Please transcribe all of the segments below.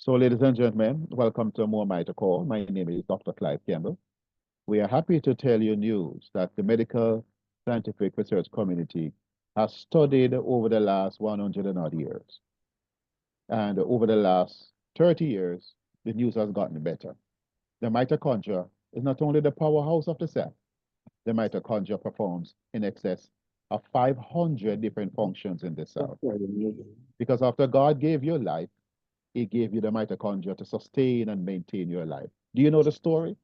So, ladies and gentlemen, welcome to More Mighty Call. My name is Dr. Clive Campbell. We are happy to tell you news that the medical scientific research community has studied over the last 100 and odd years. And over the last 30 years, the news has gotten better. The mitochondria is not only the powerhouse of the cell, the mitochondria performs in excess of 500 different functions in the cell. Because after God gave you life, he gave you the mitochondria to sustain and maintain your life. Do you know the story?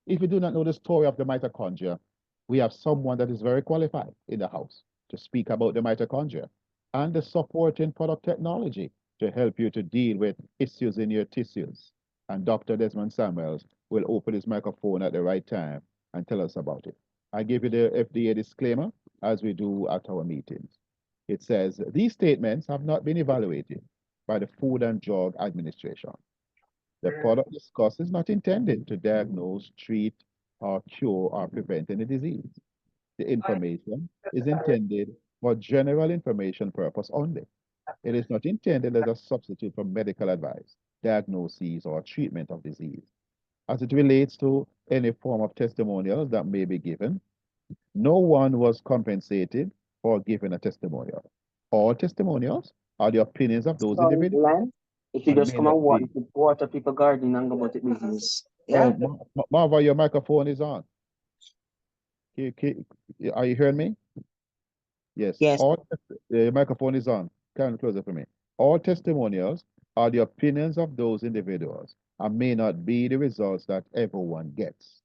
If you do not know the story of the mitochondria, we have someone that is very qualified in the house to speak about the mitochondria and the supporting product technology to help you to deal with issues in your tissues. And Dr. Desmond Samuels will open his microphone at the right time and tell us about it. I give you the FDA disclaimer as we do at our meetings. It says, these statements have not been evaluated by the Food and Drug Administration. The product discussed is not intended to diagnose, treat, or cure or prevent any disease. The information is intended for general information purpose only. It is not intended as a substitute for medical advice, diagnosis, or treatment of disease. As it relates to any form of testimonials that may be given, no one was compensated for giving a testimonial. All testimonials are the opinions of those Sorry, individuals Glenn. If you and just may come not and be. water people gardening and go about the business. Oh, Yeah? Marva, your microphone is on. Are you hearing me? Yes. Yes. Your microphone is on. Kind of closer for me. All testimonials are the opinions of those individuals and may not be the results that everyone gets.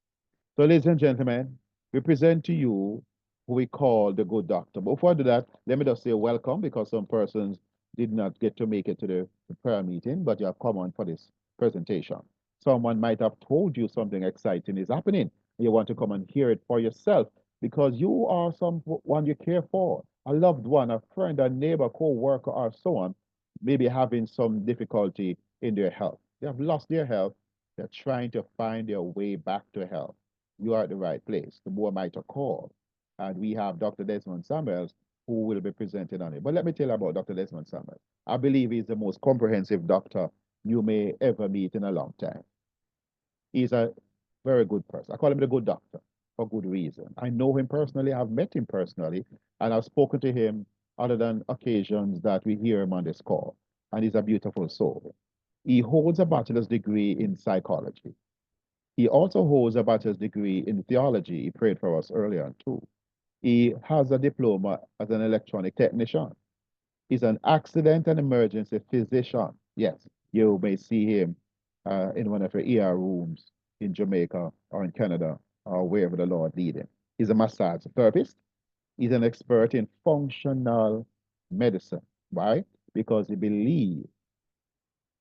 So, ladies and gentlemen, we present to you who we call the good doctor. But before I do that, let me just say welcome because some persons did not get to make it to the prayer meeting, but you have come on for this presentation. Someone might have told you something exciting is happening. You want to come and hear it for yourself because you are someone you care for, a loved one, a friend, a neighbor, co-worker, or so on, maybe having some difficulty in their health. They have lost their health. They're trying to find their way back to health. You are at the right place. The more might call. And we have Dr. Desmond Samuels who will be presenting on it. But let me tell you about Dr. Desmond Samuels. I believe he's the most comprehensive doctor you may ever meet in a long time. He's a very good person. I call him the good doctor for good reason. I know him personally, I've met him personally, and I've spoken to him other than occasions that we hear him on this call. And he's a beautiful soul. He holds a bachelor's degree in psychology. He also holds a bachelor's degree in theology. He prayed for us earlier too. He has a diploma as an electronic technician. He's an accident and emergency physician. Yes, you may see him in one of your ER rooms in Jamaica or in Canada or wherever the Lord lead him. He's a massage therapist. He's an expert in functional medicine. Why? Because he believes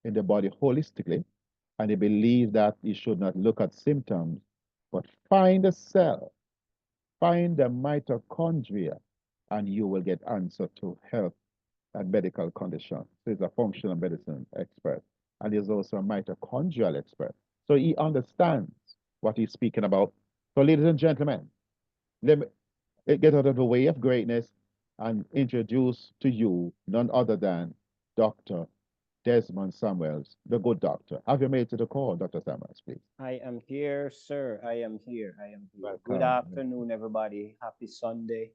in the body holistically, and he believes that he should not look at symptoms, but find a cell, find the mitochondria, and you will get answer to health and medical condition. So he's a functional medicine expert, and he's also a mitochondrial expert. So he understands what he's speaking about. So, ladies and gentlemen, let me get out of the way of greatness and introduce to you none other than Dr. Desmond Samuels, the good doctor. Have you made to the call, Dr. Samuels, please? I am here, sir. I am here. I am here. Good Welcome. afternoon, everybody. Happy Sunday.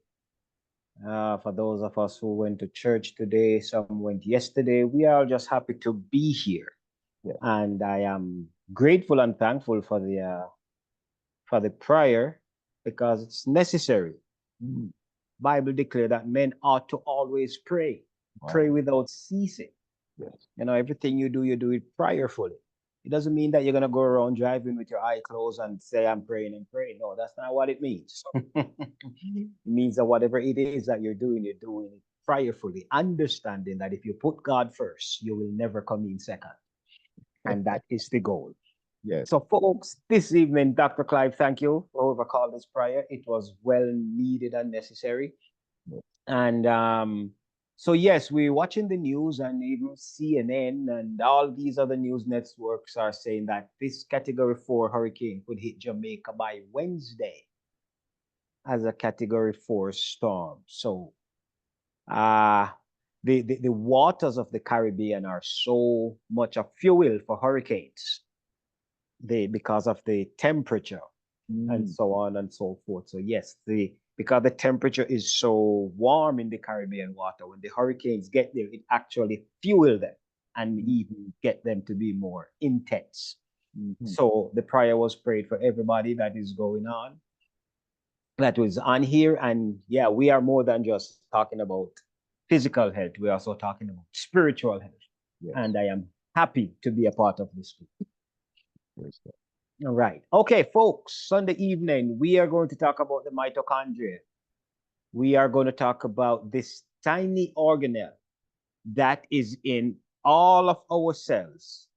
For those of us who went to church today, some went yesterday, we are just happy to be here. Yes. And I am grateful and thankful for the prayer because it's necessary. Bible declare that men ought to always pray, pray without ceasing. Yes. You know, everything you do it prayerfully. It doesn't mean that you're going to go around driving with your eye closed and say, I'm praying and praying. No, that's not what it means. It means that whatever it is that you're doing it prayerfully, understanding that if you put God first, you will never come in second. And that is the goal. Yes. So, folks, this evening, Dr. Clive, thank you for overcall this prayer. It was well needed and necessary. Yes. And so, yes, we're watching the news, and even CNN and all these other news networks are saying that this Category 4 hurricane could hit Jamaica by Wednesday as a Category 4 storm. So, the waters of the Caribbean are so much a fuel for hurricanes. Because of the temperature and so on and so forth. So yes, because the temperature is so warm in the Caribbean water, when the hurricanes get there, it actually fuel them and even get them to be more intense. So the prayer was prayed for everybody that is going on, that was on here. And yeah, we are more than just talking about physical health. We're also talking about spiritual health. Yes. And I am happy to be a part of this group. Praise God. All right. Okay, folks, Sunday evening, we are going to talk about the mitochondria. We are going to talk about this tiny organelle that is in all of our cells.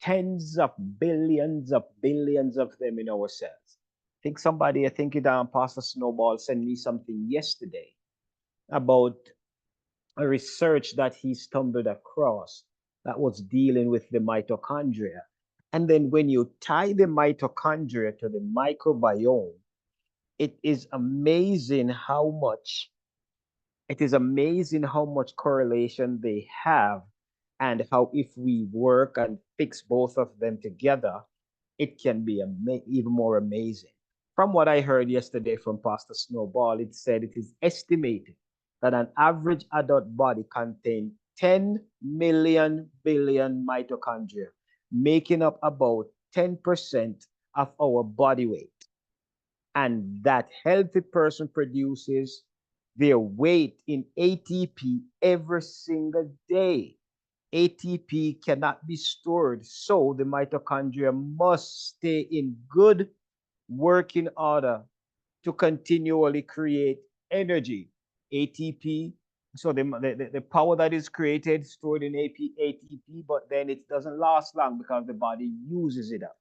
Tens of billions of them in our cells. I think it Pastor Snowball sent me something yesterday about a research that he stumbled across that was dealing with the mitochondria. And then when you tie the mitochondria to the microbiome, it is amazing how much correlation they have, and how if we work and fix both of them together, it can be even more amazing. From what I heard yesterday from Pastor Snowball, it said it is estimated that an average adult body contains 10 million billion mitochondria, making up about 10% of our body weight. And that healthy person produces their weight in ATP every single day. ATP cannot be stored, so the mitochondria must stay in good working order to continually create energy. ATP, so the power that is created, stored in ATP, but then it doesn't last long because the body uses it up.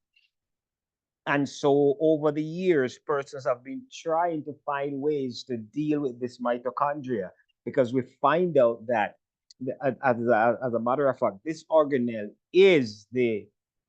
And so over the years, persons have been trying to find ways to deal with this mitochondria, because we find out that, as a matter of fact, this organelle is the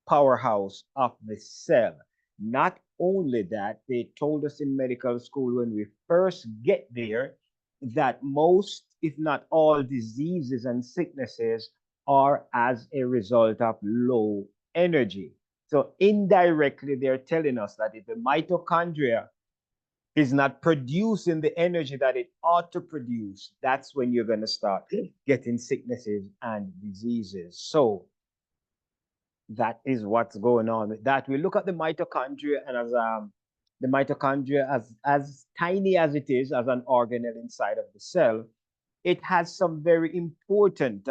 powerhouse of the cell. Not only that, they told us in medical school when we first get there that most, if not all, diseases and sicknesses are as a result of low energy. So indirectly, they're telling us that if the mitochondria is not producing the energy that it ought to produce, that's when you're going to start getting sicknesses and diseases. So that is what's going on with that. We look at the mitochondria, and as the mitochondria, as tiny as it is as an organelle inside of the cell, it has some very important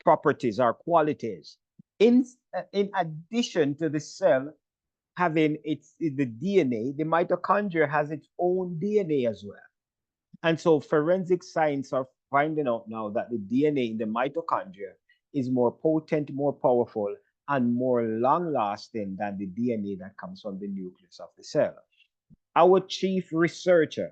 properties or qualities. In addition to the cell having the DNA, the mitochondria has its own DNA as well. And so forensic science are finding out now that the DNA in the mitochondria is more potent, more powerful, and more long-lasting than the DNA that comes from the nucleus of the cell. Our chief researcher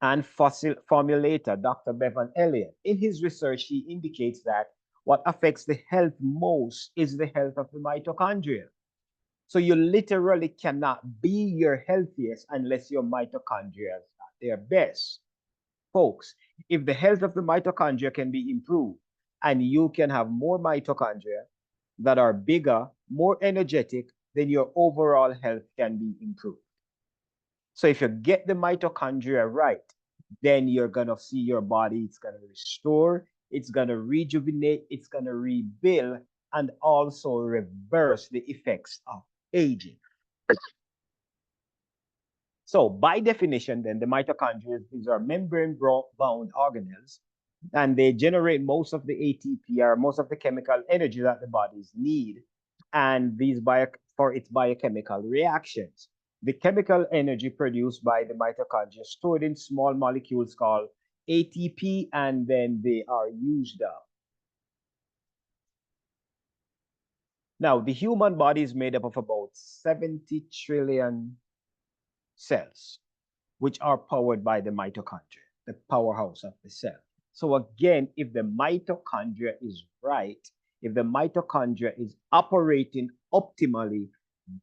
and formulator, Dr. Bevan Elliott, in his research, he indicates that what affects the health most is the health of the mitochondria. So you literally cannot be your healthiest unless your mitochondria is at their best. Folks, if the health of the mitochondria can be improved and you can have more mitochondria that are bigger, more energetic, then your overall health can be improved. So if you get the mitochondria right, then you're going to see your body, it's going to restore, it's going to rejuvenate, it's going to rebuild, and also reverse the effects of aging. So by definition, then, the mitochondria, these are membrane-bound organelles, and they generate most of the ATP, or most of the chemical energy that the bodies need, and these for its biochemical reactions. The chemical energy produced by the mitochondria stored in small molecules called ATP, and then they are used up. Now, the human body is made up of about 70 trillion cells, which are powered by the mitochondria, the powerhouse of the cell. So again, if the mitochondria is right, if the mitochondria is operating optimally,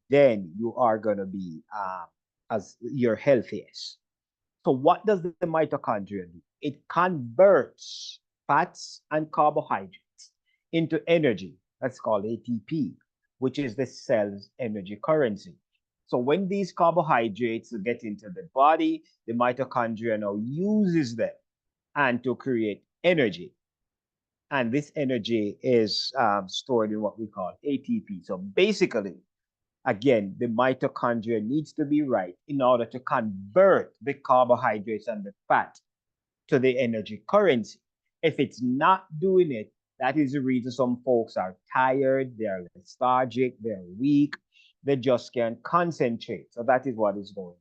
then you are going to be as your healthiest. So what does the mitochondria do? it converts fats and carbohydrates into energy. That's called ATP, which is the cell's energy currency. So when these carbohydrates get into the body, the mitochondria now uses them and to create energy. And this energy is stored in what we call ATP. So basically, again, the mitochondria needs to be right in order to convert the carbohydrates and the fat to the energy currency. If it's not doing it, that is the reason some folks are tired, they're lethargic, they're weak, they just can't concentrate. So that is what is going on.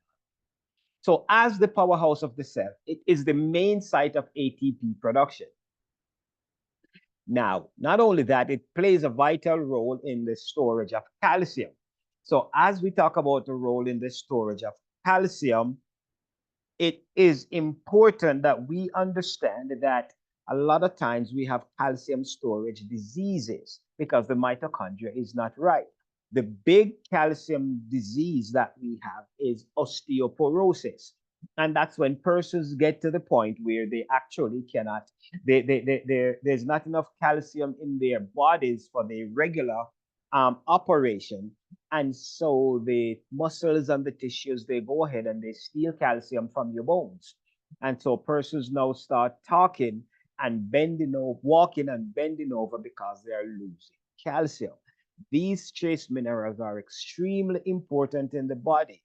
So as the powerhouse of the cell, it is the main site of ATP production. Now, not only that, it plays a vital role in the storage of calcium. So as we talk about the role in the storage of calcium, it is important that we understand that a lot of times we have calcium storage diseases because the mitochondria is not right. The big calcium disease that we have is osteoporosis. And that's when persons get to the point where they actually cannot, there's not enough calcium in their bodies for the regular operation. And so the muscles and the tissues, they go ahead and they steal calcium from your bones. And so persons now start talking and bending over, walking and bending over because they are losing calcium. These trace minerals are extremely important in the body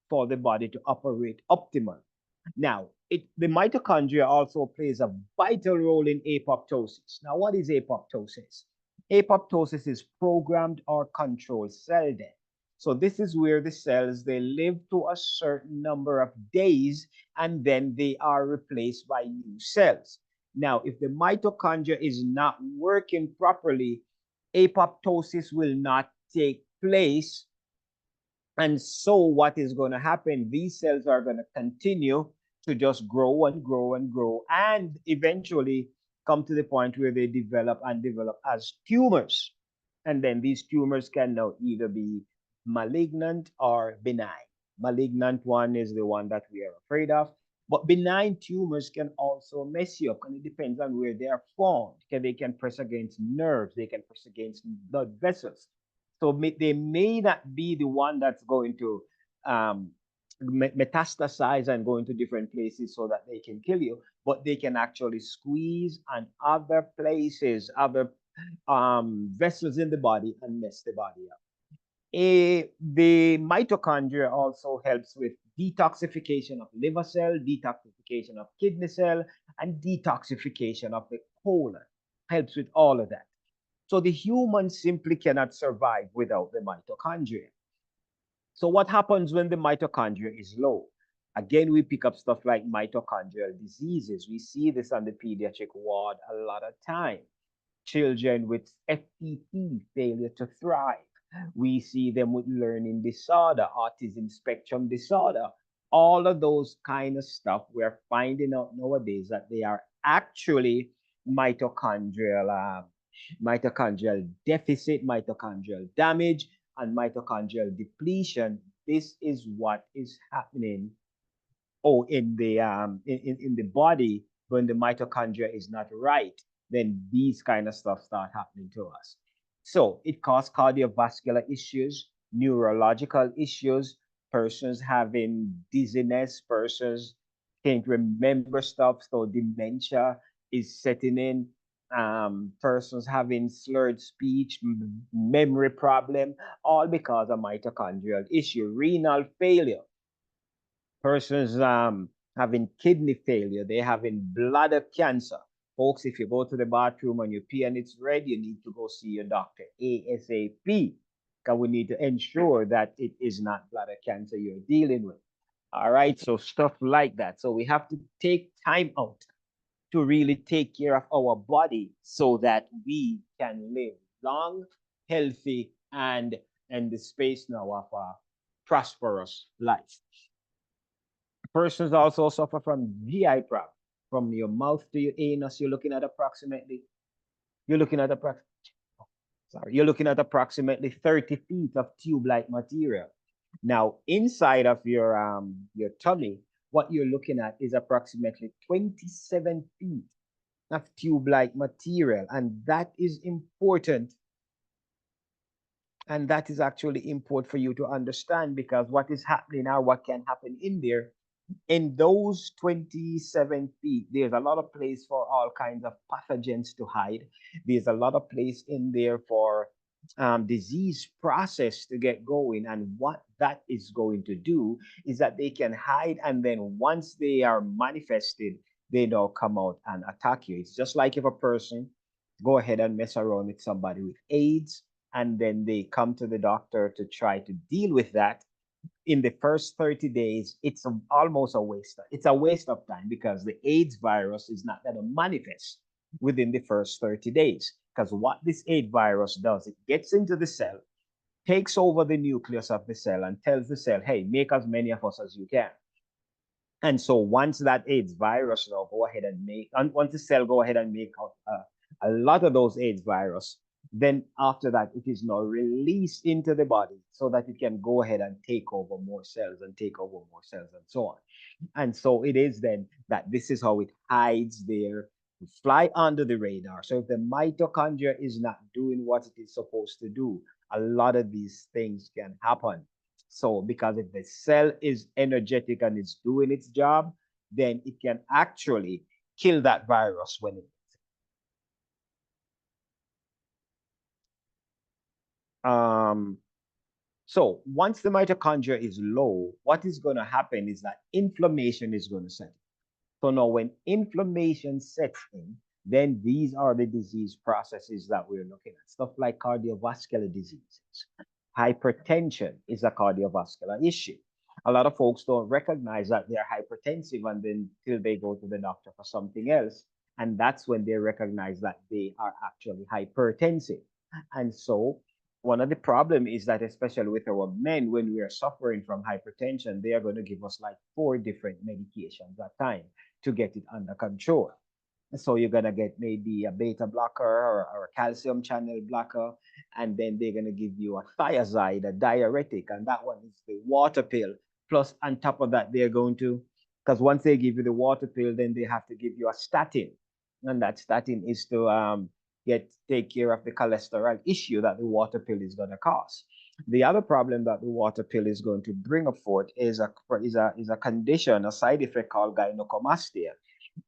for the body to operate optimally. Now, the mitochondria also plays a vital role in apoptosis. Now, what is apoptosis? Apoptosis is programmed or controlled cell death. So this is where the cells, they live to a certain number of days and then they are replaced by new cells. Now, if the mitochondria is not working properly, apoptosis will not take place. And so what is going to happen? These cells are going to continue to just grow and grow and grow and eventually come to the point where they develop as tumors. And then these tumors can now either be malignant or benign. Malignant one is the one that we are afraid of. But benign tumors can also mess you up, and it depends on where they are formed. They can press against nerves, they can press against blood vessels. So they may not be the one that's going to metastasize and go into different places so that they can kill you, but they can actually squeeze on other places, other vessels in the body and mess the body up. The mitochondria also helps with detoxification of liver cell, detoxification of kidney cell, and detoxification of the colon. Helps with all of that. So the human simply cannot survive without the mitochondria. So what happens when the mitochondria is low? Again, we pick up stuff like mitochondrial diseases. We see this on the pediatric ward a lot of time. Children with FTP, failure to thrive. We see them with learning disorder, autism spectrum disorder. All of those kind of stuff, we're finding out nowadays that they are actually mitochondrial deficit, mitochondrial damage, and mitochondrial depletion. This is what is happening in the body when the mitochondria is not right. Then these kind of stuff start happening to us. So it causes cardiovascular issues, neurological issues, persons having dizziness, persons can't remember stuff, so dementia is setting in, persons having slurred speech, memory problem, all because of mitochondrial issue, renal failure, persons having kidney failure, they having bladder cancer. Folks, if you go to the bathroom and you pee and it's red, you need to go see your doctor ASAP, because we need to ensure that it is not bladder cancer you're dealing with. All right, so stuff like that. So we have to take time out to really take care of our body so that we can live long, healthy, and in the space now of a prosperous life. Persons also suffer from GI problem. From your mouth to your anus, you're looking at approximately 30 feet of tube-like material. Now, inside of your tummy, what you're looking at is approximately 27 feet of tube-like material, and that is important. And that is actually important for you to understand, because what is happening now, what can happen in there, in those 27 feet, there's a lot of place for all kinds of pathogens to hide. There's a lot of place in there for disease process to get going. And what that is going to do is that they can hide, and then once they are manifested, they now come out and attack you. It's just like if a person go ahead and mess around with somebody with AIDS, and then they come to the doctor to try to deal with that. In the first 30 days, it's almost a waste. It's a waste of time, because the AIDS virus is not going to manifest within the first 30 days. Because what this AIDS virus does, it gets into the cell, takes over the nucleus of the cell, and tells the cell, hey, make as many of us as you can. And so once that AIDS virus now go ahead and make, and once the cell go ahead and make a lot of those AIDS virus, then after that, it is now released into the body so that it can go ahead and take over more cells and take over more cells and so on. And so it is then that this is how it hides there, fly under the radar. So if the mitochondria is not doing what it is supposed to do, a lot of these things can happen. So because if the cell is energetic and it's doing its job, then it can actually kill that virus when it so once the mitochondria is low, what is going to happen is that inflammation is going to set in. So now when inflammation sets in, then these are the disease processes that we're looking at. Stuff like cardiovascular diseases. Hypertension is a cardiovascular issue. A lot of folks don't recognize that they're hypertensive, and then till they go to the doctor for something else. And that's when they recognize that they are actually hypertensive. And so one of the problem is that, especially with our men, when we are suffering from hypertension, they are going to give us like 4 different medications at a time to get it under control. So you're going to get maybe a beta blocker or a calcium channel blocker, and then they're going to give you a thiazide, a diuretic, and that one is the water pill. Plus, on top of that, they're going to, because once they give you the water pill, then they have to give you a statin. And that statin is to take care of the cholesterol issue that the water pill is going to cause. The other problem that the water pill is going to bring forth is a condition, a side effect called gynecomastia.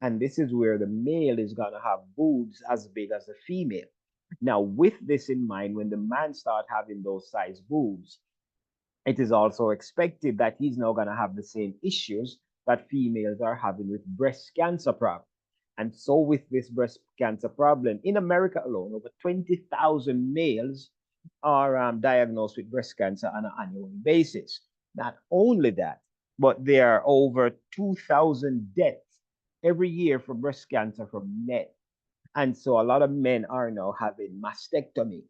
And this is where the male is going to have boobs as big as the female. Now, with this in mind, when the man starts having those size boobs, it is also expected that he's now going to have the same issues that females are having with breast cancer problem. And so with this breast cancer problem, in America alone, over 20,000 males are diagnosed with breast cancer on an annual basis. Not only that, but there are over 2,000 deaths every year for breast cancer from men. And so a lot of men are now having mastectomy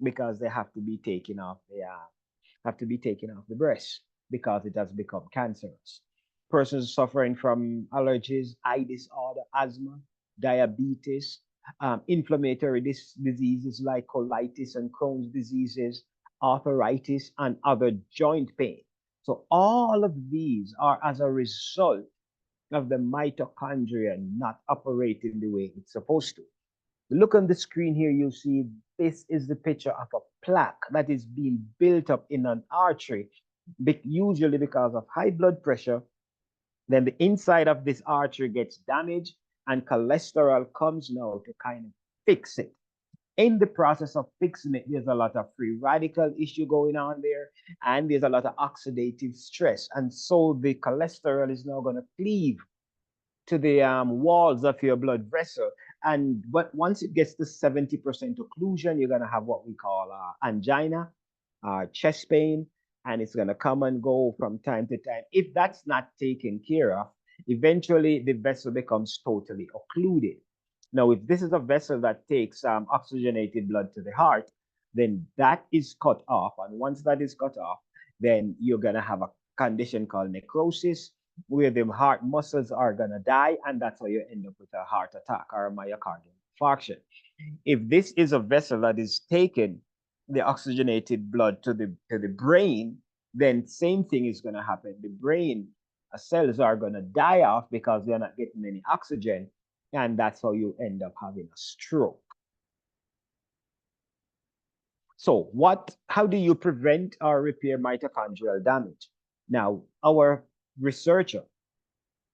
because they have to be taken off the breast because it has become cancerous. Persons suffering from allergies, eye disorder, asthma, diabetes, inflammatory diseases like colitis and Crohn's diseases, arthritis, and other joint pain. So all of these are as a result of the mitochondria not operating the way it's supposed to. Look on the screen here, you see this is the picture of a plaque that is being built up in an artery, usually because of high blood pressure. Then the inside of this artery gets damaged, and cholesterol comes now to kind of fix it. In the process of fixing it, there's a lot of free radical issue going on there, and there's a lot of oxidative stress. And so the cholesterol is now going to cleave to the walls of your blood vessel. But once it gets to 70% occlusion, you're going to have what we call angina, chest pain, and it's going to come and go from time to time. If that's not taken care of, eventually the vessel becomes totally occluded. Now, if this is a vessel that takes oxygenated blood to the heart, then that is cut off. And once that is cut off, then you're going to have a condition called necrosis, where the heart muscles are going to die, and that's how you end up with a heart attack or a myocardial infarction. If this is a vessel that is taking the oxygenated blood to the brain, then same thing is going to happen. The brain Cells are going to die off because they're not getting any oxygen, and that's how you end up having a stroke. So how do you prevent or repair mitochondrial damage? Now, our researcher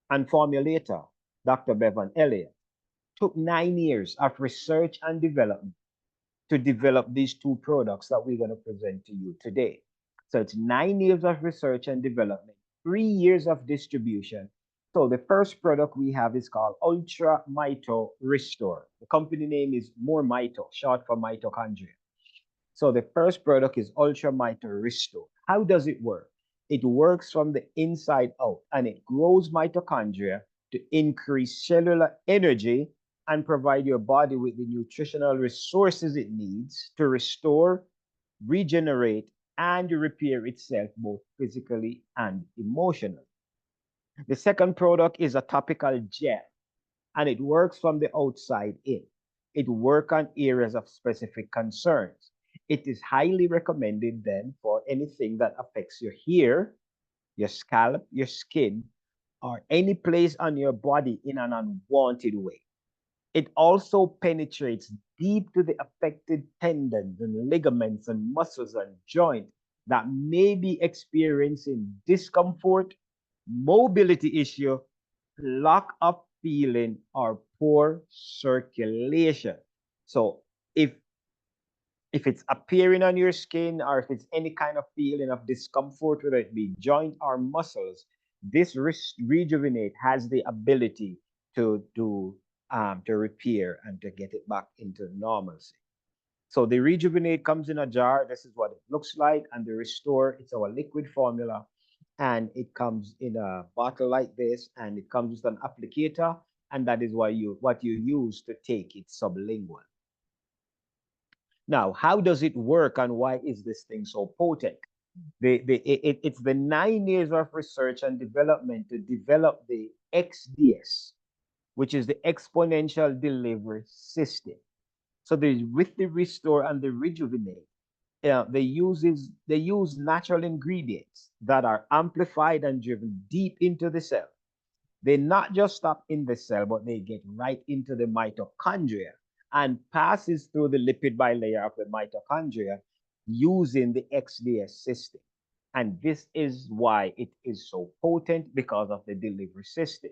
and formulator, Dr. Bevan Elliott, took 9 years of research and development to develop these two products that we're going to present to you today. So it's 9 years of research and development, 3 years of distribution. So the first product we have is called Ultra Mito Restore. The company name is More Mito, short for mitochondria. So the first product is Ultra Mito Restore. How does it work? It works from the inside out, and it grows mitochondria to increase cellular energy and provide your body with the nutritional resources it needs to restore, regenerate, and repair itself both physically and emotionally. The second product is a topical gel, and it works from the outside in. It works on areas of specific concerns. It is highly recommended then for anything that affects your hair, your scalp, your skin, or any place on your body in an unwanted way. It also penetrates deep to the affected tendons and ligaments and muscles and joints that may be experiencing discomfort, mobility issue, lack of feeling, or poor circulation. So if it's appearing on your skin or if it's any kind of feeling of discomfort, whether it be joint or muscles, this Rejuvenate has the ability to repair and to get it back into normalcy. So the Rejuvenate comes in a jar. This is what it looks like. And the Restore, it's our liquid formula. And it comes in a bottle like this, and it comes with an applicator. And that is what you use to take it sublingual. Now, how does it work and why is this thing so potent? It's the 9 years of research and development to develop the XDS, which is the exponential delivery system. So with the Restore and the Rejuvenate, they use natural ingredients that are amplified and driven deep into the cell. They not just stop in the cell, but they get right into the mitochondria and passes through the lipid bilayer of the mitochondria using the XDS system. And this is why it is so potent, because of the delivery system.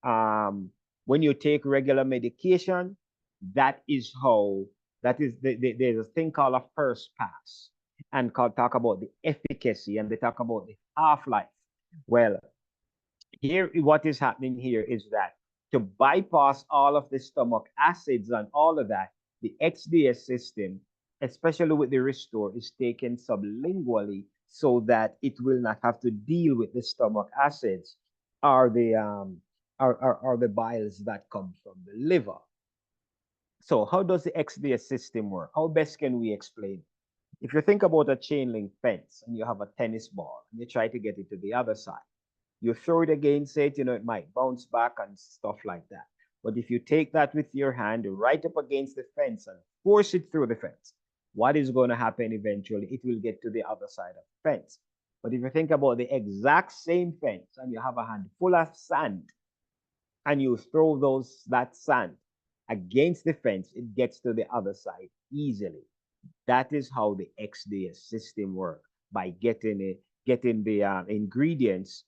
When you take regular medication, there's a thing called a first pass, and talk about the efficacy, and they talk about the half-life. Well, here, what is happening here is that to bypass all of the stomach acids and all of that, the XDS system, especially with the Restore, is taken sublingually so that it will not have to deal with the stomach acids or the biles that come from the liver. So how does the XDS system work? How best can we explain? If you think about a chain link fence and you have a tennis ball and you try to get it to the other side, you throw it against it, it might bounce back and stuff like that. But if you take that with your hand right up against the fence and force it through the fence, what is going to happen eventually? It will get to the other side of the fence. But if you think about the exact same fence and you have a hand full of sand and you throw that sand against the fence, it gets to the other side easily. That is how the XDS system works, by getting the ingredients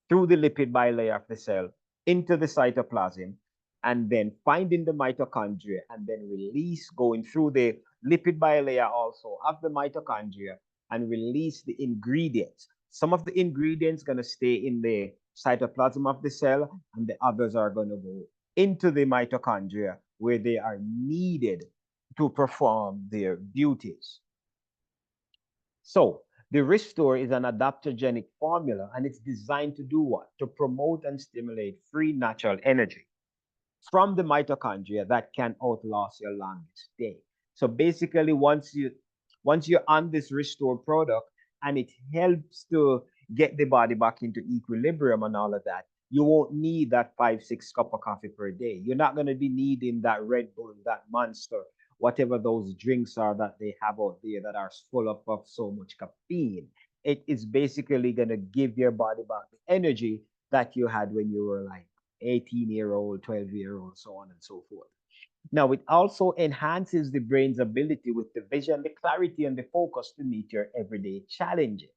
through the lipid bilayer of the cell into the cytoplasm, and then finding the mitochondria, and then going through the lipid bilayer also of the mitochondria, and release the ingredients. Some of the ingredients going to stay in the cytoplasm of the cell, and the others are going to go into the mitochondria where they are needed to perform their duties. So the Restore is an adaptogenic formula, and it's designed to do what? To promote and stimulate free natural energy from the mitochondria that can outlast your longest day. So basically, once you're on this Restore product, and it helps to get the body back into equilibrium and all of that, you won't need that 5-6 cup of coffee per day. You're not going to be needing that Red Bull, that Monster, whatever those drinks are that they have out there that are full of so much caffeine. It is basically going to give your body back the energy that you had when you were like 18-year-old, 12-year-old, so on and so forth. Now, it also enhances the brain's ability with the vision, the clarity, and the focus to meet your everyday challenges.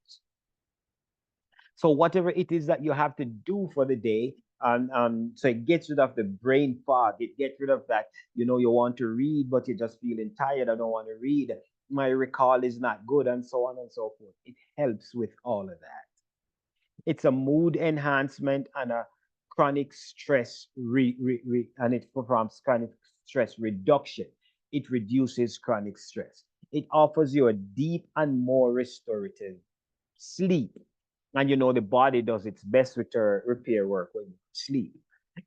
So whatever it is that you have to do for the day, so it gets rid of the brain fog. It gets rid of that, you want to read, but you're just feeling tired. I don't want to read. My recall is not good, and so on and so forth. It helps with all of that. It's a mood enhancement and a chronic stress and it performs chronic stress reduction. It reduces chronic stress. It offers you a deep and more restorative sleep. And the body does its best repair work when you sleep.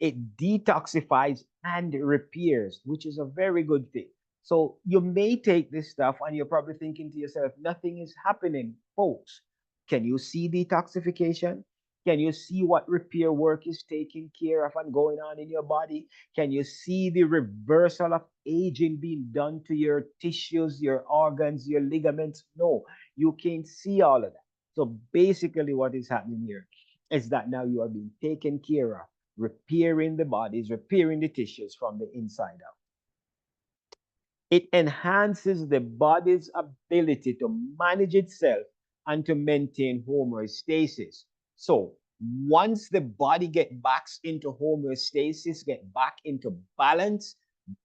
It detoxifies and repairs, which is a very good thing. So you may take this stuff and you're probably thinking to yourself, nothing is happening, folks. Can you see detoxification? Can you see what repair work is taking care of and going on in your body? Can you see the reversal of aging being done to your tissues, your organs, your ligaments? No, you can't see all of that. So basically what is happening here is that now you are being taken care of, repairing the bodies, repairing the tissues from the inside out. It enhances the body's ability to manage itself and to maintain homeostasis. So once the body gets back into homeostasis, get back into balance,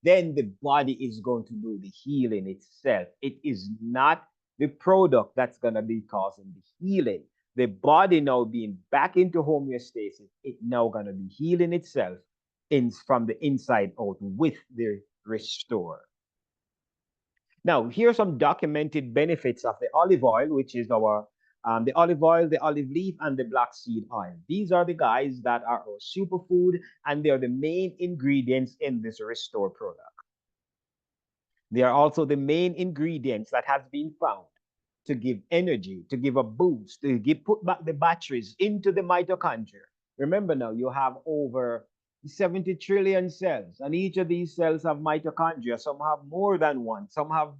then the body is going to do the healing itself. It is not the product that's going to be causing the healing. The body now being back into homeostasis, it now going to be healing itself from the inside out with the restore. Now, here are some documented benefits of the olive oil, which is our the olive oil, the olive leaf, and the black seed oil. These are the guys that are our superfood, and they are the main ingredients in this Restore product. They are also the main ingredients that has been found to give energy, to give a boost, to put back the batteries into the mitochondria. Remember now, you have over 70 trillion cells, and each of these cells have mitochondria. Some have more than one, some have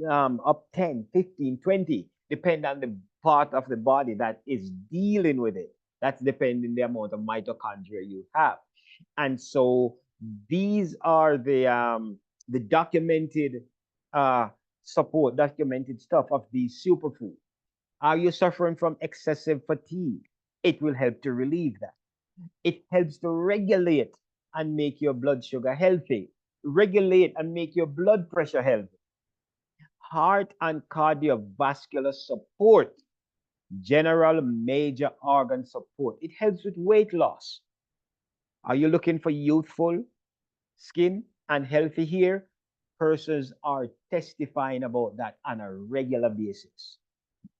up 10, 15, 20, depend on the part of the body that is dealing with it. That's depending the amount of mitochondria you have. And so these are the documented documented stuff of these superfoods. Are you suffering from excessive fatigue? It will help to relieve that. It helps to regulate and make your blood sugar healthy, regulate and make your blood pressure healthy. Heart and cardiovascular support, general major organ support. It helps with weight loss. Are you looking for youthful skin and healthy hair? Persons are testifying about that on a regular basis.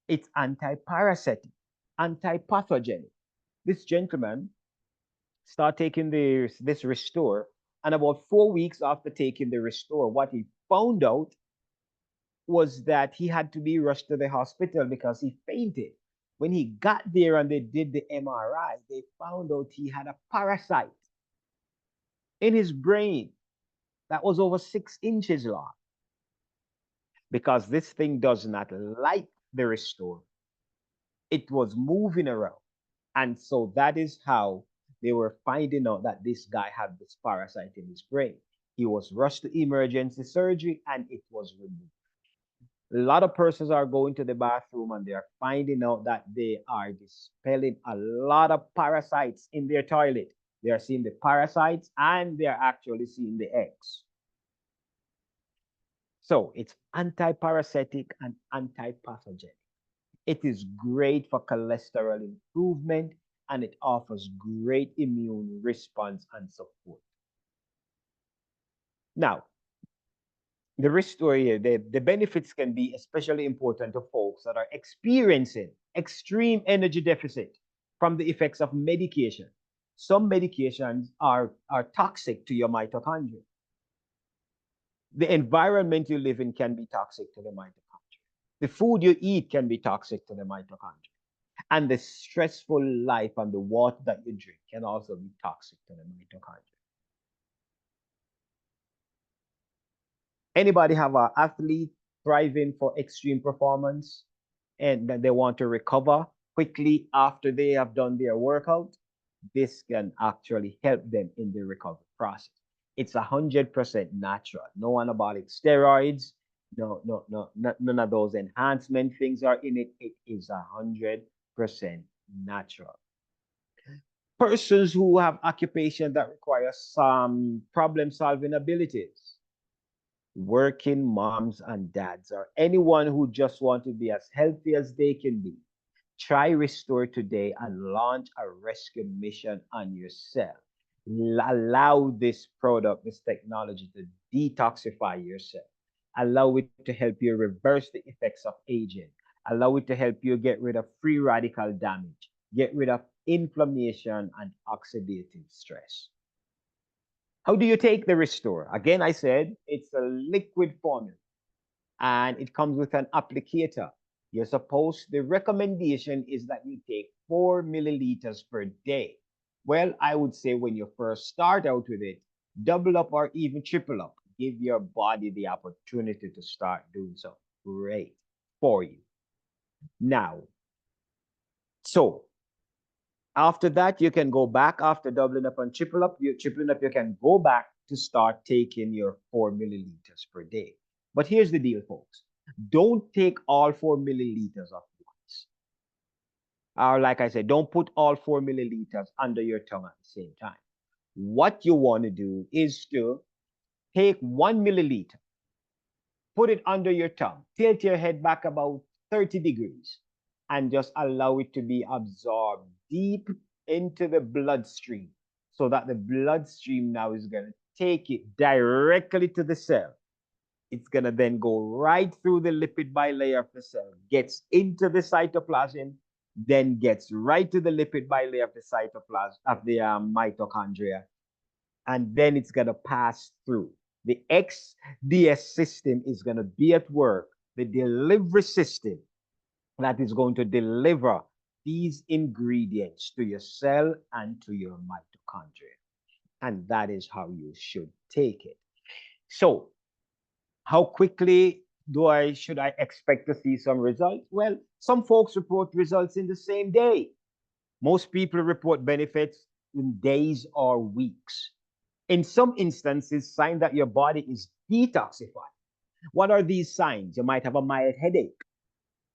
It's anti-parasitic, anti-pathogenic. This gentleman started taking this Restore, and about 4 weeks after taking the Restore, what he found out was that he had to be rushed to the hospital because he fainted. When he got there and they did the MRI, they found out he had a parasite in his brain that was over 6 inches long. Because this thing does not like the Restore. It was moving around. And so that is how they were finding out that this guy had this parasite in his brain. He was rushed to emergency surgery and it was removed. A lot of persons are going to the bathroom and they are finding out that they are dispelling a lot of parasites in their toilet. They are seeing the parasites and they are actually seeing the eggs. So it's anti-parasitic and anti-pathogenic. It is great for cholesterol improvement and it offers great immune response and support. Now, the Restore here, the benefits can be especially important to folks that are experiencing extreme energy deficit from the effects of medication. Some medications are toxic to your mitochondria. The environment you live in can be toxic to the mitochondria. The food you eat can be toxic to the mitochondria. And the stressful life and the water that you drink can also be toxic to the mitochondria. Anybody have an athlete thriving for extreme performance? and that they want to recover quickly after they have done their workout, this can actually help them in the recovery process. It's 100% natural. No anabolic steroids, none of those enhancement things are in it. It is 100% natural. Persons who have occupation that require some problem-solving abilities, working moms and dads, or anyone who just want to be as healthy as they can be, try Restore today and launch a rescue mission on yourself. Allow this product, this technology to detoxify yourself. Allow it to help you reverse the effects of aging. Allow it to help you get rid of free radical damage, get rid of inflammation and oxidative stress. How do you take the Restore? Again, I said it's a liquid formula and it comes with an applicator. The recommendation is that you take 4 milliliters per day. Well, I would say when you first start out with it, double up or even triple up. Give your body the opportunity to start doing so. Great for you. Now, so after that, you can go back after doubling up and tripling up, you can go back to start taking your 4 milliliters per day. But here's the deal, folks. Don't take all 4 milliliters at once. Or like I said, don't put all 4 milliliters under your tongue at the same time. What you want to do is to take 1 milliliter, put it under your tongue, tilt your head back about 30 degrees, and just allow it to be absorbed deep into the bloodstream, so that the bloodstream now is going to take it directly to the cell. It's going to then go right through the lipid bilayer of the cell, gets into the cytoplasm, then gets right to the lipid bilayer of the cytoplasm, of the mitochondria, and then it's going to pass through. The XDS system is going to be at work, the delivery system that is going to deliver these ingredients to your cell and to your mitochondria. And that is how you should take it. So, how quickly should I expect to see some results? Well, some folks report results in the same day. Most people report benefits in days or weeks. In some instances, sign that your body is detoxified. What are these signs? You might have a mild headache.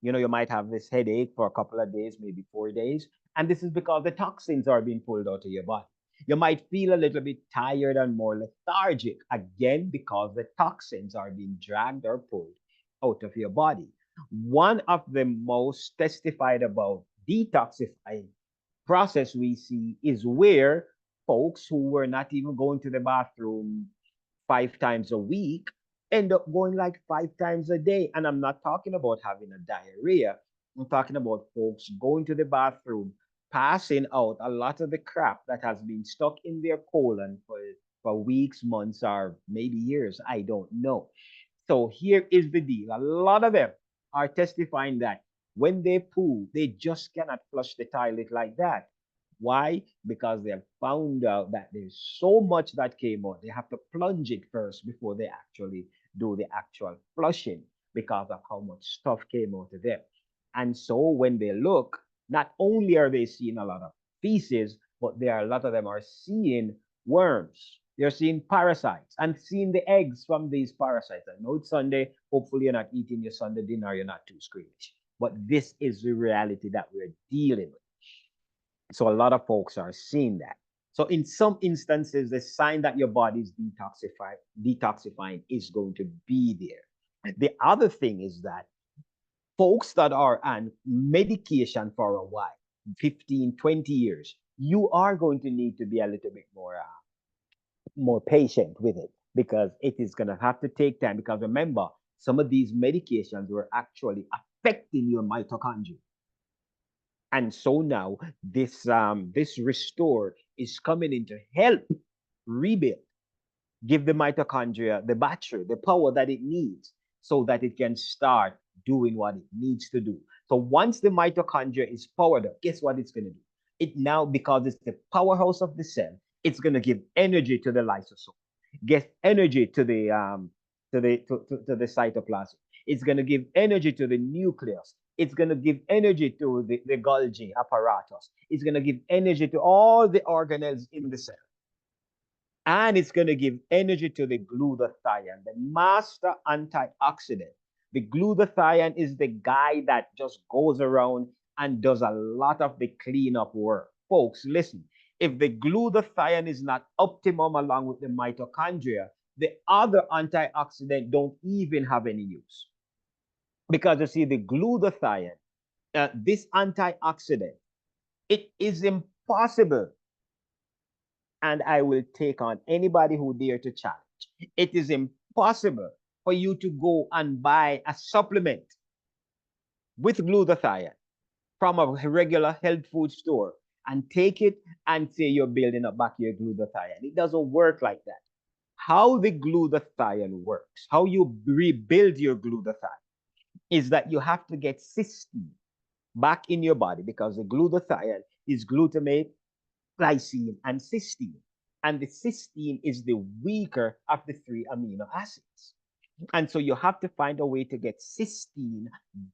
You might have this headache for a couple of days, maybe 4 days. And this is because the toxins are being pulled out of your body. You might feel a little bit tired and more lethargic, again, because the toxins are being dragged or pulled out of your body. One of the most testified about detoxifying process we see is where folks who were not even going to the bathroom 5 times a week end up going like 5 times a day. And I'm not talking about having a diarrhea. I'm talking about folks going to the bathroom, passing out a lot of the crap that has been stuck in their colon for weeks, months, or maybe years. I don't know. So here is the deal. A lot of them are testifying that when they poo, they just cannot flush the toilet like that. Why? Because they have found out that there's so much that came out. They have to plunge it first before they actually do the actual flushing, because of how much stuff came out of them. And so when they look, not only are they seeing a lot of feces, but a lot of them are seeing worms. They're seeing parasites and seeing the eggs from these parasites. I know it's Sunday. Hopefully you're not eating your Sunday dinner. You're not too squeamish. But this is the reality that we're dealing with. So a lot of folks are seeing that. So in some instances, the sign that your body is detoxifying is going to be there. The other thing is that folks that are on medication for a while, 15, 20 years, you are going to need to be a little bit more patient with it, because it is going to have to take time. Because remember, some of these medications were actually affecting your mitochondria. And so now this Restore is coming in to help rebuild, give the mitochondria the battery, the power that it needs, so that it can start doing what it needs to do. So once the mitochondria is powered up, guess what it's going to do? It now, because it's the powerhouse of the cell, it's going to give energy to the lysosome, get energy to the cytoplasm. It's going to give energy to the nucleus, It's going to give energy to the Golgi apparatus. It's going to give energy to all the organelles in the cell. And it's going to give energy to the glutathione, the master antioxidant. The glutathione is the guy that just goes around and does a lot of the cleanup work. Folks, listen, if the glutathione is not optimum along with the mitochondria, the other antioxidant don't even have any use. Because you see, the glutathione, this antioxidant, it is impossible, and I will take on anybody who dare to challenge. It is impossible for you to go and buy a supplement with glutathione from a regular health food store and take it and say you're building up back your glutathione. It doesn't work like that. How the glutathione works, how you rebuild your glutathione, is that you have to get cysteine back in your body, because the glutathione is glutamate, glycine, and cysteine. And the cysteine is the weaker of the 3 amino acids. And so you have to find a way to get cysteine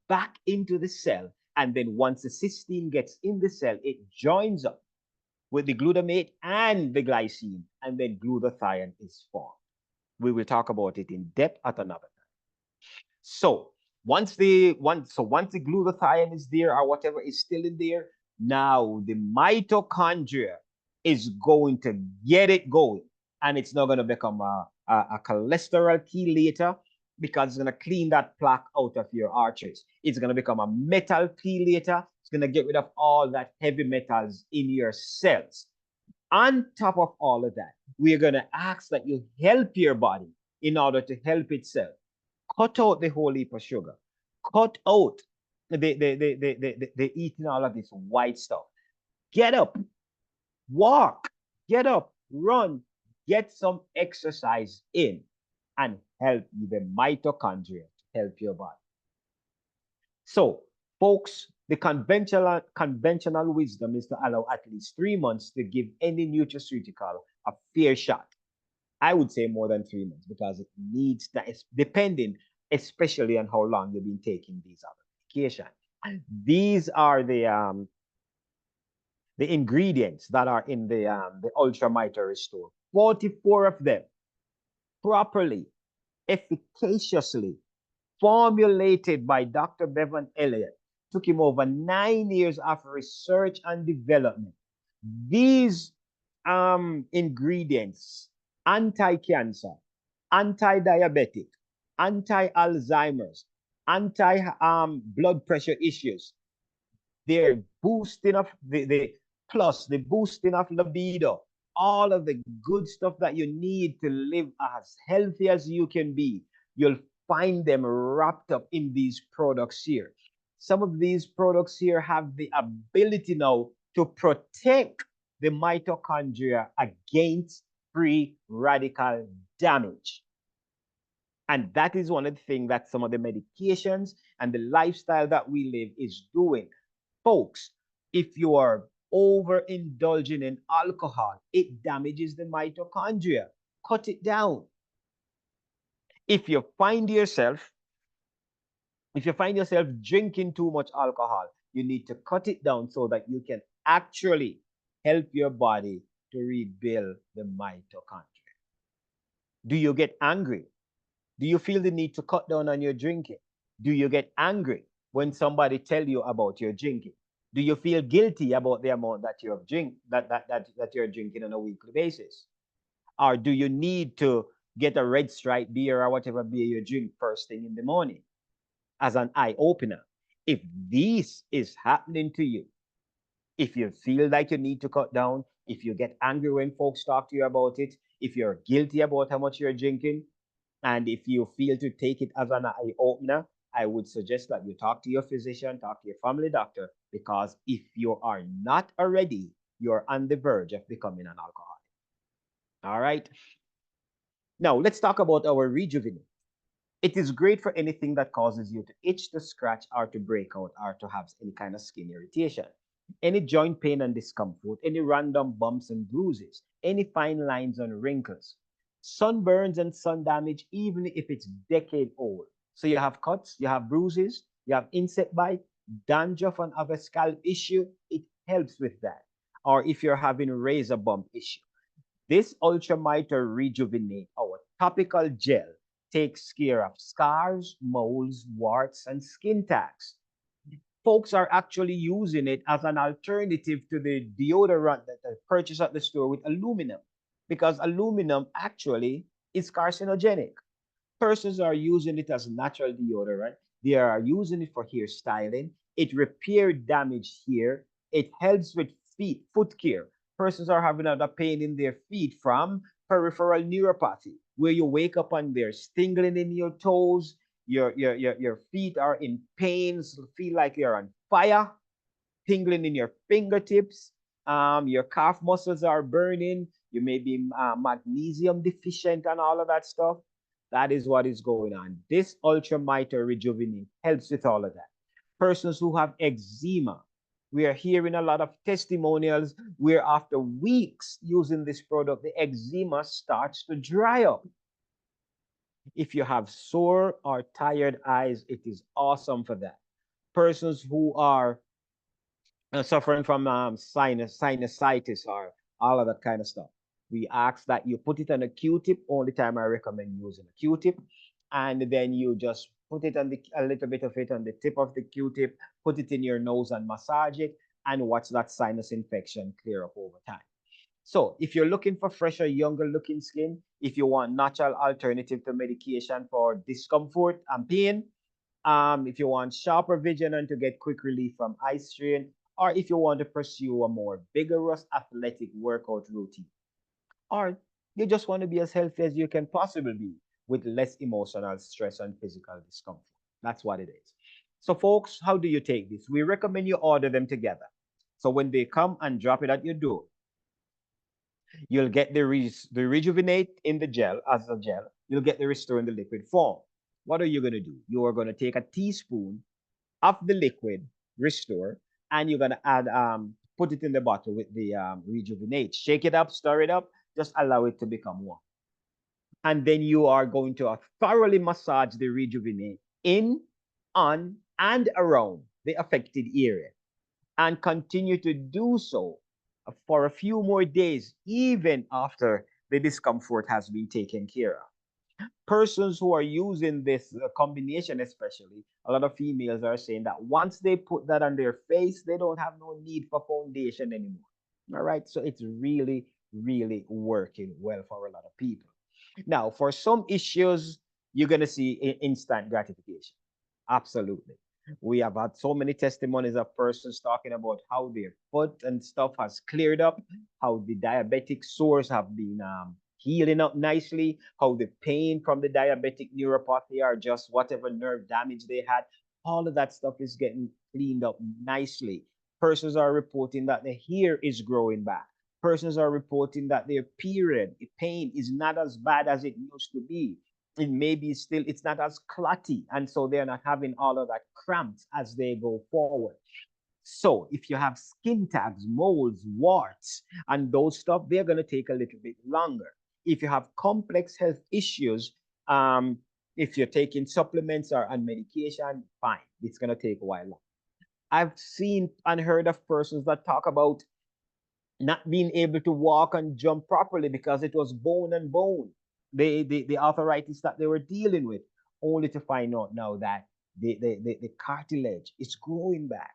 back into the cell. And then once the cysteine gets in the cell, it joins up with the glutamate and the glycine, and then glutathione is formed. We will talk about it in depth at another time. So once the glutathione is there, or whatever is still in there, now the mitochondria is going to get it going, and it's not going to become a cholesterol chelator, because it's going to clean that plaque out of your arteries. It's going to become a metal chelator. It's going to get rid of all that heavy metals in your cells. On top of all of that, we are going to ask that you help your body in order to help itself. Cut out the whole heap of sugar. Cut out the eating all of this white stuff. Get up, walk, get up, run, get some exercise in, and help the mitochondria to help your body. So, folks, the conventional wisdom is to allow at least 3 months to give any nutraceutical a fair shot. I would say more than 3 months, because it needs that, depending especially on how long you've been taking these other medications. These are the ingredients that are in the Ultra Mito Restore. 44 of them, properly, efficaciously formulated by Dr. Bevan Elliott. Took him over 9 years of research and development. These ingredients, anti-cancer, anti-diabetic, anti-Alzheimer's, anti-blood pressure issues, they're boosting of the boosting of libido, all of the good stuff that you need to live as healthy as you can be. You'll find them wrapped up in these products here. Some of these products here have the ability now to protect the mitochondria against free radical damage. And that is one of the things that some of the medications and the lifestyle that we live is doing. Folks, if you are overindulging in alcohol, it damages the mitochondria. Cut it down. If you find yourself drinking too much alcohol, you need to cut it down so that you can actually help your body to rebuild the mitochondria. Do you get angry? Do you feel the need to cut down on your drinking? Do you get angry when somebody tell you about your drinking? Do you feel guilty about the amount that you have that you're drinking on a weekly basis? Or do you need to get a Red Stripe beer or whatever beer you drink first thing in the morning as an eye opener? If this is happening to you, if you feel like you need to cut down, if you get angry when folks talk to you about it, if you're guilty about how much you're drinking, and if you feel to take it as an eye opener, I would suggest that you talk to your physician, talk to your family doctor, because if you are not already, you're on the verge of becoming an alcoholic. All right. Now, let's talk about our Rejuvenate. It is great for anything that causes you to itch, to scratch, or to break out, or to have any kind of skin irritation. Any joint pain and discomfort, any random bumps and bruises, any fine lines and wrinkles, sunburns and sun damage, even if it's decade old. So you have cuts, you have bruises, you have insect bite, dandruff and other scalp issue, it helps with that. Or if you're having razor bump issue, this Ultramiter Rejuvenate, our topical gel, takes care of scars, moles, warts, and skin tags. Folks are actually using it as an alternative to the deodorant that they purchase at the store with aluminum, because aluminum actually is carcinogenic. Persons are using it as natural deodorant. They are using it for hair styling. It repairs damaged hair. It helps with foot care. Persons are having other pain in their feet from peripheral neuropathy, where you wake up and there's tingling in your toes, your feet are in pains, feel like you're on fire, tingling in your fingertips, your calf muscles are burning, you may be magnesium deficient and all of that stuff. That is what is going on. This Ultramiter Rejuvenate helps with all of that. Persons who have eczema, we are hearing a lot of testimonials where after weeks using this product, the eczema starts to dry up. If you have sore or tired eyes, it is awesome for that. Persons who are suffering from sinusitis or all of that kind of stuff, we ask that you put it on a Q-tip. Only time I recommend using a Q-tip, and then you just put it on a little bit of it on the tip of the Q-tip, put it in your nose and massage it, and watch that sinus infection clear up over time. So if you're looking for fresher, younger looking skin, if you want natural alternative to medication for discomfort and pain, if you want sharper vision and to get quick relief from eye strain, or if you want to pursue a more vigorous athletic workout routine, or you just want to be as healthy as you can possibly be with less emotional stress and physical discomfort. That's what it is. So folks, how do you take this? We recommend you order them together. So when they come and drop it at your door, you'll get the Rejuvenate in the gel as a gel. You'll get the Restore in the liquid form. What are you going to do? You are going to take a teaspoon of the liquid Restore, and you're going to add, put it in the bottle with the Rejuvenate. Shake it up, stir it up, just allow it to become warm. And then you are going to thoroughly massage the Rejuvenate in, on, and around the affected area, and continue to do so for a few more days, even after the discomfort has been taken care of. Persons who are using this combination, especially, a lot of females are saying that once they put that on their face, they don't have no need for foundation anymore. All right, so it's really, really working well for a lot of people. Now, for some issues, you're going to see instant gratification. Absolutely. We have had so many testimonies of persons talking about how their foot and stuff has cleared up, how the diabetic sores have been healing up nicely, how the pain from the diabetic neuropathy or just whatever nerve damage they had, all of that stuff is getting cleaned up nicely. Persons are reporting that the hair is growing back. Persons are reporting that their period pain is not as bad as it used to be. It may be still, it's not as clotty, and so they're not having all of that cramps as they go forward. So if you have skin tags, moles, warts, and those stuff, they're going to take a little bit longer. If you have complex health issues, if you're taking supplements or on medication, fine, it's going to take a while. I've seen and heard of persons that talk about not being able to walk and jump properly because it was bone and bone, the arthritis that they were dealing with, only to find out now that the cartilage is growing back.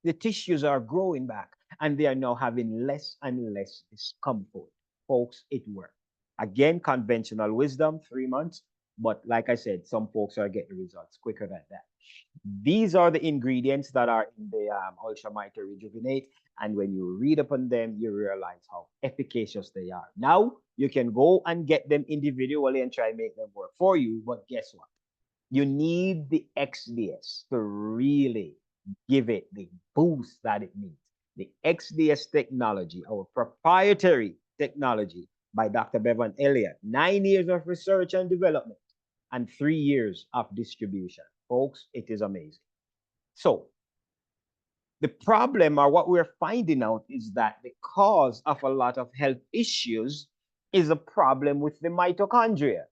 The tissues are growing back, and they are now having less and less discomfort. Folks, it works. Again, conventional wisdom, 3 months. But like I said, some folks are getting results quicker than that. These are the ingredients that are in the Ultramiter Rejuvenate. And when you read upon them, you realize how efficacious they are. Now, you can go and get them individually and try and make them work for you. But guess what? You need the XDS to really give it the boost that it needs. The XDS technology, our proprietary technology by Dr. Bevan Elliott, 9 years of research and development and 3 years of distribution. Folks, it is amazing. So the problem, or what we're finding out, is that the cause of a lot of health issues is a problem with the mitochondria.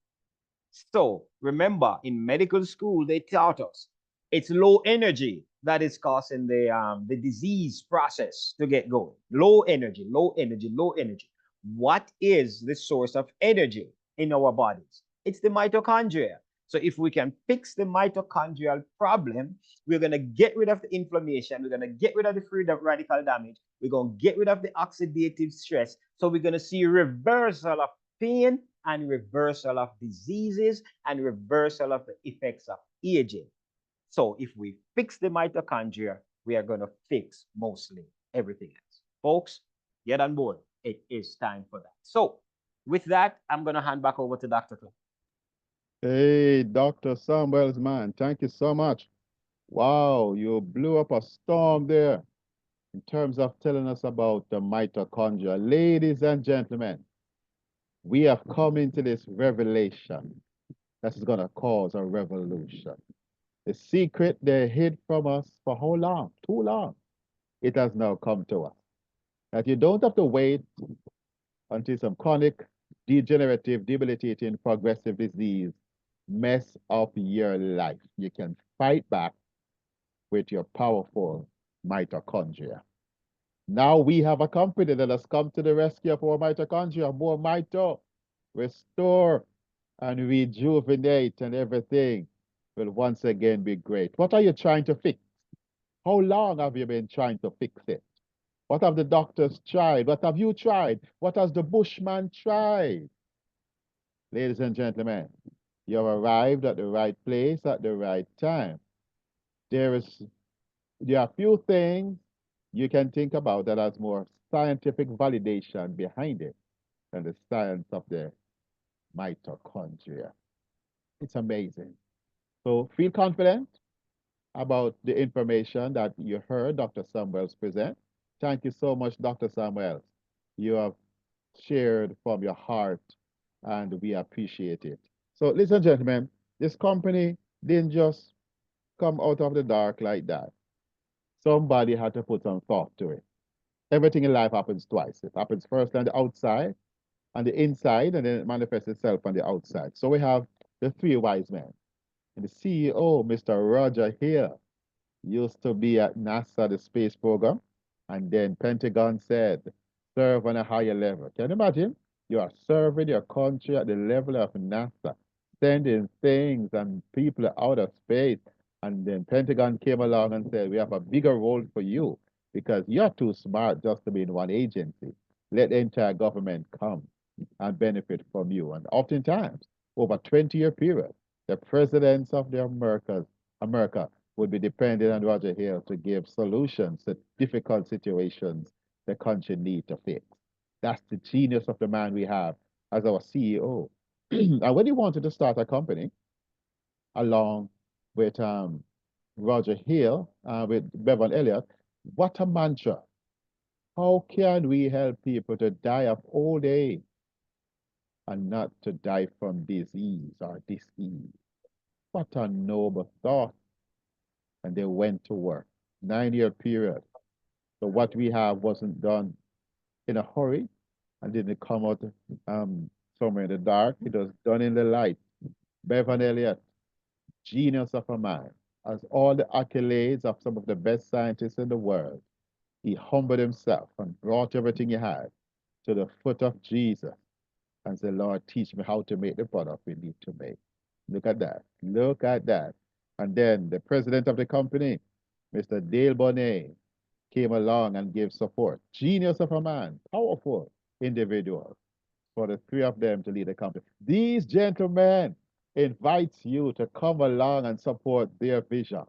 So remember, in medical school, they taught us it's low energy, that is causing the disease process to get going. Low energy, low energy, low energy. What is the source of energy in our bodies? It's the mitochondria. So if we can fix the mitochondrial problem, we're going to get rid of the inflammation. We're going to get rid of the free radical damage. We're going to get rid of the oxidative stress. So we're going to see reversal of pain and reversal of diseases and reversal of the effects of aging. So if we fix the mitochondria, we are going to fix mostly everything else. Folks, get on board. It is time for that. So with that, I'm going to hand back over to Dr. Clark. Hey, Dr. Samuels, man, thank you so much. Wow, you blew up a storm there in terms of telling us about the mitochondria. Ladies and gentlemen, we have come into this revelation that is going to cause a revolution. The secret they hid from us for how long? Too long. It has now come to us. That you don't have to wait until some chronic, degenerative, debilitating, progressive disease mess up your life. You can fight back with your powerful mitochondria. Now we have a company that has come to the rescue of our mitochondria, more mito, restore and rejuvenate, and everything will once again be great. What are you trying to fix? How long have you been trying to fix it? What have the doctors tried? What have you tried? What has the Bushman tried? Ladies and gentlemen, you have arrived at the right place at the right time. There are few things you can think about that has more scientific validation behind it than the science of the mitochondria. It's amazing. So feel confident about the information that you heard Dr. Samuels present. Thank you so much, Dr. Samuels. You have shared from your heart, and we appreciate it. So, ladies and gentlemen, this company didn't just come out of the dark like that. Somebody had to put some thought to it. Everything in life happens twice. It happens first on the outside, on the inside, and then it manifests itself on the outside. So we have the three wise men. And the CEO, Mr. Roger Hill, used to be at NASA, the space program, and then Pentagon said, serve on a higher level. Can you imagine? You are serving your country at the level of NASA, sending things and people out of space. And then Pentagon came along and said, we have a bigger role for you because you're too smart just to be in one agency. Let the entire government come and benefit from you. And oftentimes, over a 20-year period, the presidents of the America would be dependent on Roger Hill to give solutions to difficult situations the country need to fix. That's the genius of the man we have as our CEO. And when he wanted to start a company, along with Roger Hill, with Bevan Elliott, what a mantra. How can we help people to die of old age and not to die from disease or disease? What a noble thought. And they went to work. 9-year period. So what we have wasn't done in a hurry and didn't come out somewhere in the dark. It was done in the light. Bevan Elliott, genius of a man, has all the accolades of some of the best scientists in the world. He humbled himself and brought everything he had to the foot of Jesus and said, Lord, teach me how to make the product we need to make. Look at that. Look at that. And then the president of the company, Mr. Dale Bonet, came along and gave support. Genius of a man, powerful individual for the three of them to lead the company. These gentlemen invite you to come along and support their vision,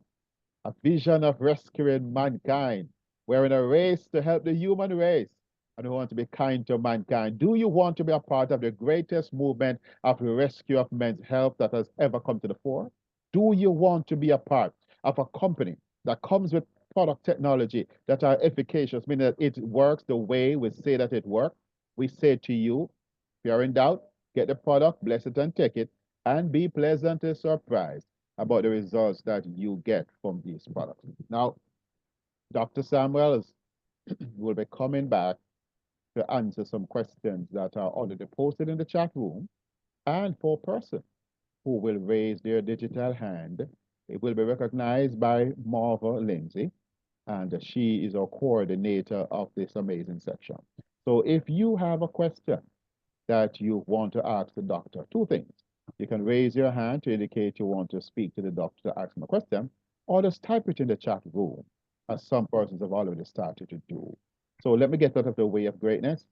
a vision of rescuing mankind. We're in a race to help the human race, and we want to be kind to mankind. Do you want to be a part of the greatest movement of the rescue of men's health that has ever come to the fore? Do you want to be a part of a company that comes with product technology that are efficacious, meaning that it works the way we say that it works? We say to you, if you're in doubt, get the product, bless it and take it, and be pleasantly surprised about the results that you get from these products. Now, Dr. Samuels will be coming back to answer some questions that are already posted in the chat room, and for a person who will raise their digital hand It will be recognized by Marva Lindsay, and she is our coordinator of this amazing section. So if you have a question that you want to ask the doctor, two things. You can raise your hand to indicate you want to speak to the doctor to ask him a question, or just type it in the chat room, as some persons have already started to do. So let me get out of the way of greatness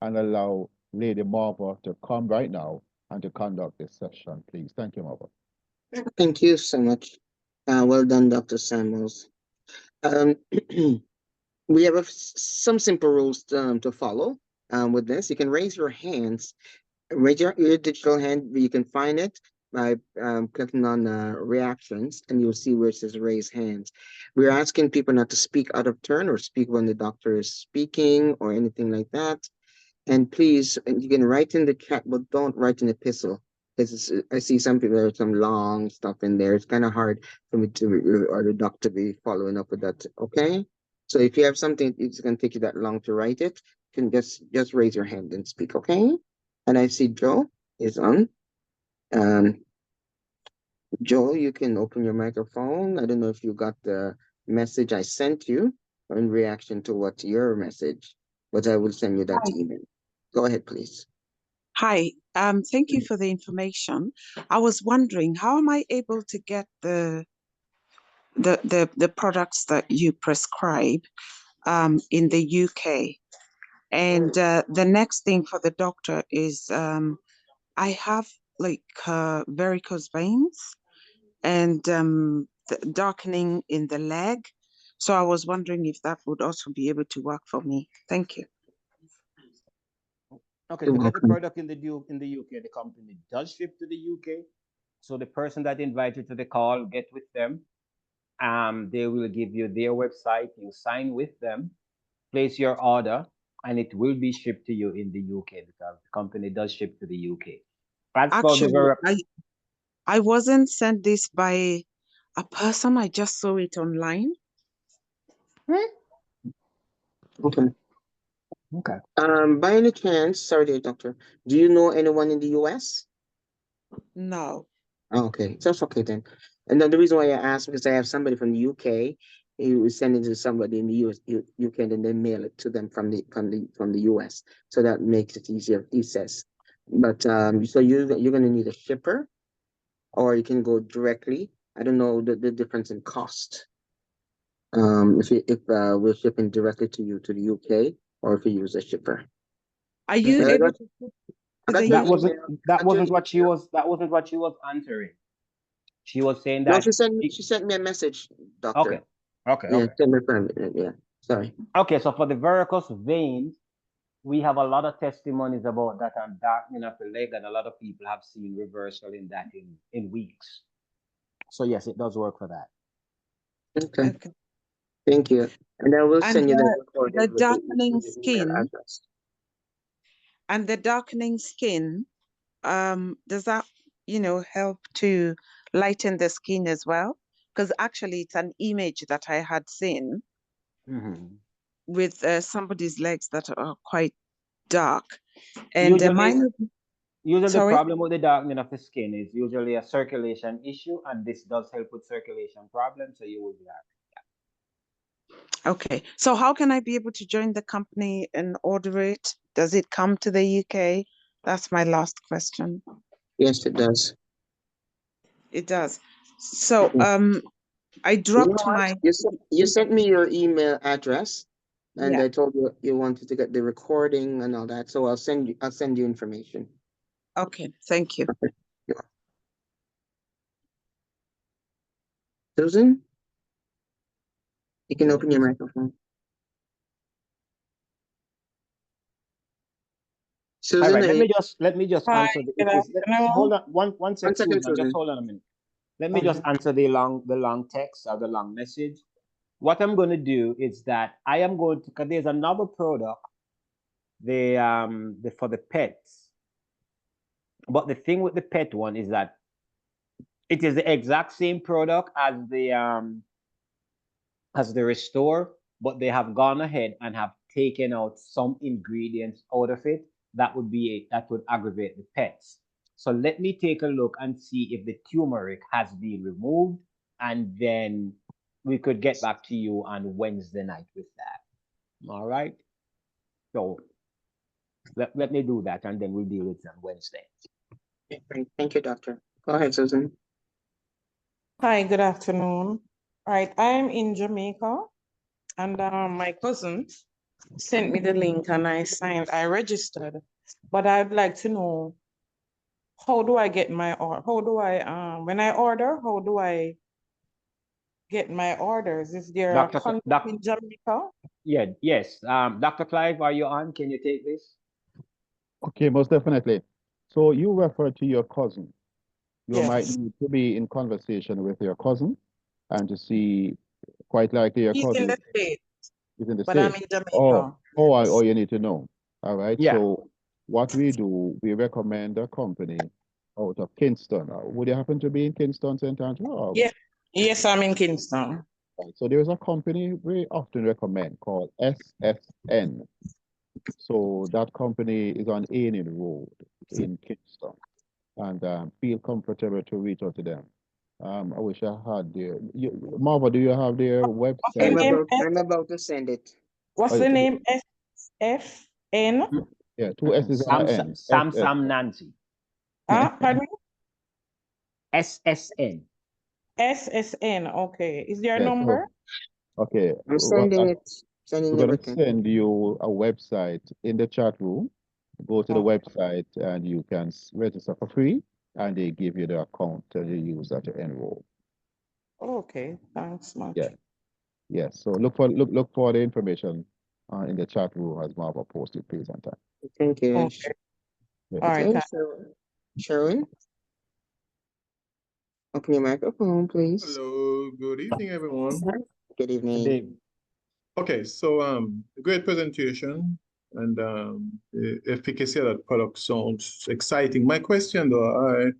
and allow Lady Marva to come right now and to conduct this session, please. Thank you, Marva. Thank you so much. Well done, Dr. Samuels. We have some simple rules to follow with this. You can raise your hands, raise your digital hand. You can find it by clicking on reactions, and you'll see where it says raise hands. We're asking people not to speak out of turn or speak when the doctor is speaking or anything like that. And please, you can write in the chat, but don't write an epistle. Because I see some people have some long stuff in there. It's kind of hard for me to, or the doctor to be following up with that. Okay. So if you have something, it's going to take you that long to write it, you can just raise your hand and speak. Okay. And I see Joe is on. Joe, you can open your microphone. I don't know if you got the message I sent you in reaction to what your message, but I will send you that email. Go ahead, please. Hi, thank you for the information. I was wondering, how am I able to get the products that you prescribe in the UK? And the next thing for the doctor is I have like varicose veins and the darkening in the leg. So I was wondering if that would also be able to work for me. Thank you. Okay, to get the product in the UK, the company does ship to the UK. So the person that invited to the call, get with them. They will give you their website. You sign with them, place your order, and it will be shipped to you in the UK because the company does ship to the UK. Actually, I wasn't sent this by a person. I just saw it online. Okay. Okay. By any chance, sorry, doctor, do you know anyone in the US? No. Okay, that's okay then. And then the reason why I asked because I have somebody from the UK. He was sending to somebody in the UK, and then they mail it to them from the US. So that makes it easier. He says, but so you're gonna need a shipper, or you can go directly. I don't know the difference in cost. If we're shipping directly to you to the UK, or if you use a shipper. Are you able to ship to the That UK? wasn't what she was answering. She was saying that No, she sent me a message, doctor. Okay. Yeah, send me from yeah. Sorry. Okay, so for the varicose veins, we have a lot of testimonies about that and darkening of the leg, and a lot of people have seen reversal in that in weeks. So yes, it does work for that. Okay. Thank you. And I will send you the darkening skin. And the darkening skin, does that, help to lighten the skin as well? Because actually it's an image that I had seen with somebody's legs that are quite dark. And usually the problem with the darkening of the skin is usually a circulation issue, and this does help with circulation problems, so you will be happy. Okay, so how can I be able to join the company and order it? Does it come to the UK? That's my last question. Yes, it does. It does. So I dropped you sent me your email address, and yeah. I told you you wanted to get the recording and all that. So I'll send you information. Okay, thank you. Susan, you can open your microphone. Susan, all right, let me just answer hold on one second, Susan. Just hold on a minute. Let me just answer the long text or the long message. What I'm going to do is that I am going to, because there's another product, for the pets. But the thing with the pet one is that it is the exact same product as the Restore, but they have gone ahead and have taken out some ingredients out of it that would aggravate the pets. So let me take a look and see if the turmeric has been removed, and then we could get back to you on Wednesday night with that. All right. So let me do that, and then we'll deal with it on Wednesday. Great. Thank you, doctor. Go ahead, Susan. Hi, good afternoon. Right, I'm in Jamaica, and my cousin sent me the link and I registered. But I'd like to know, how do I get my or how do I when I order, how do I get my orders? Is there a Dr. Cl- contact Doc, in Jamaica? yeah, yes. Dr. Clive, are you on? Can you take this? Okay, most definitely. So you refer to your cousin. You might Yes. need to be in conversation with your cousin and to see, quite likely your He's in cousin the States, is in the but I'm States. in Oh, Jamaica. oh, you need to know. All right. Yeah. So what we do, we recommend a company out of Kingston. Would you happen to be in Kingston, St. Andrew? Yes, yes, I'm in Kingston. Right. So there is a company we often recommend called SSN. So that company is on Anin Road in Kingston, and feel comfortable to reach out to them. I wish I had Marva, do you have their What's the I'm website? name? I'm about to send it. What's Oh, the name? SFN? yeah, two S's and an N. Sam Nancy. Pardon me? SSN. SSN. Okay. Is there a Yeah, number? okay. I'm sending We're it, sending going to everything. send you a website in the chat room. Go to the Okay. website and you can register for free, and they give you the account and you use that to enroll. Okay, thanks much. Yeah. Yes. So look for the information in the chat room as Marva posted, please, on time. Thank you. Okay. Yeah. All right. Okay, so Sharon, open your microphone, please. Hello, good evening, everyone. Good Good evening. day. Okay, so great presentation, and the efficacy of that product sounds exciting. My question though,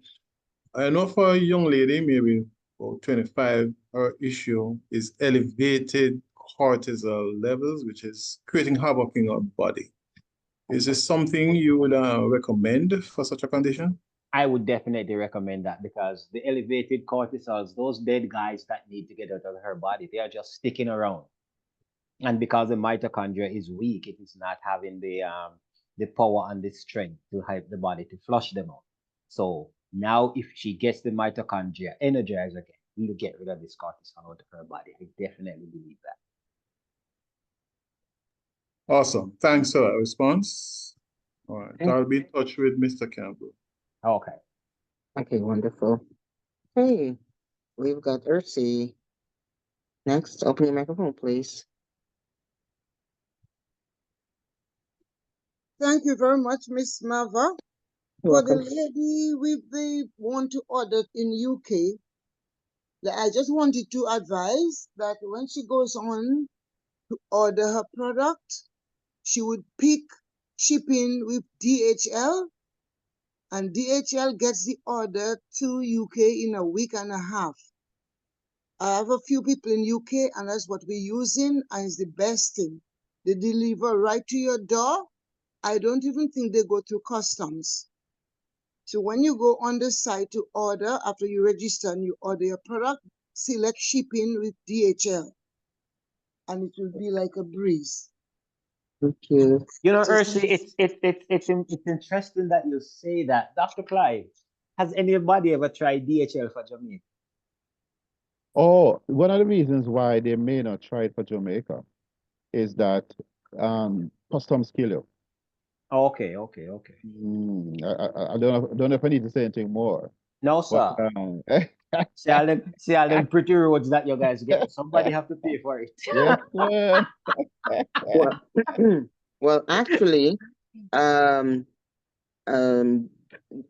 I know for a young lady, maybe about 25, her issue is elevated cortisol levels, which is creating havoc in her body. Is this something you would recommend for such a condition? I would definitely recommend that, because the elevated cortisols, those dead guys that need to get out of her body, they are just sticking around. And because the mitochondria is weak, it is not having the power and the strength to help the body to flush them out. So now if she gets the mitochondria energized again, we'll get rid of this cortisol out of her body. I definitely believe that. Awesome. Thanks for that response. All right, Okay. I'll be in touch with Mr. Campbell. Okay. Okay, wonderful. Hey, we've got Ursi. Next, open your microphone, please. Thank you very much, Miss Mava. You're For the welcome. lady with the want to order in UK, I just wanted to advise that when she goes on to order her product, she would pick shipping with DHL, and DHL gets the order to UK in a week and a half. I have a few people in UK, and that's what we're using, and it's the best thing. They deliver right to your door. I don't even think they go through customs. So when you go on the site to order, after you register and you order your product, select shipping with DHL, and it will be like a breeze. Thank you. You know, Just- Ursi, it's interesting that you say that. Dr. Clive, has anybody ever tried DHL for Jamaica? Oh, one of the reasons why they may not try it for Jamaica is that customs kill you. Okay. I don't know if I need to say anything more, No, but sir. See all them pretty roads that you guys get. Somebody have to pay for it. yes, sir. Well, well, actually, um, the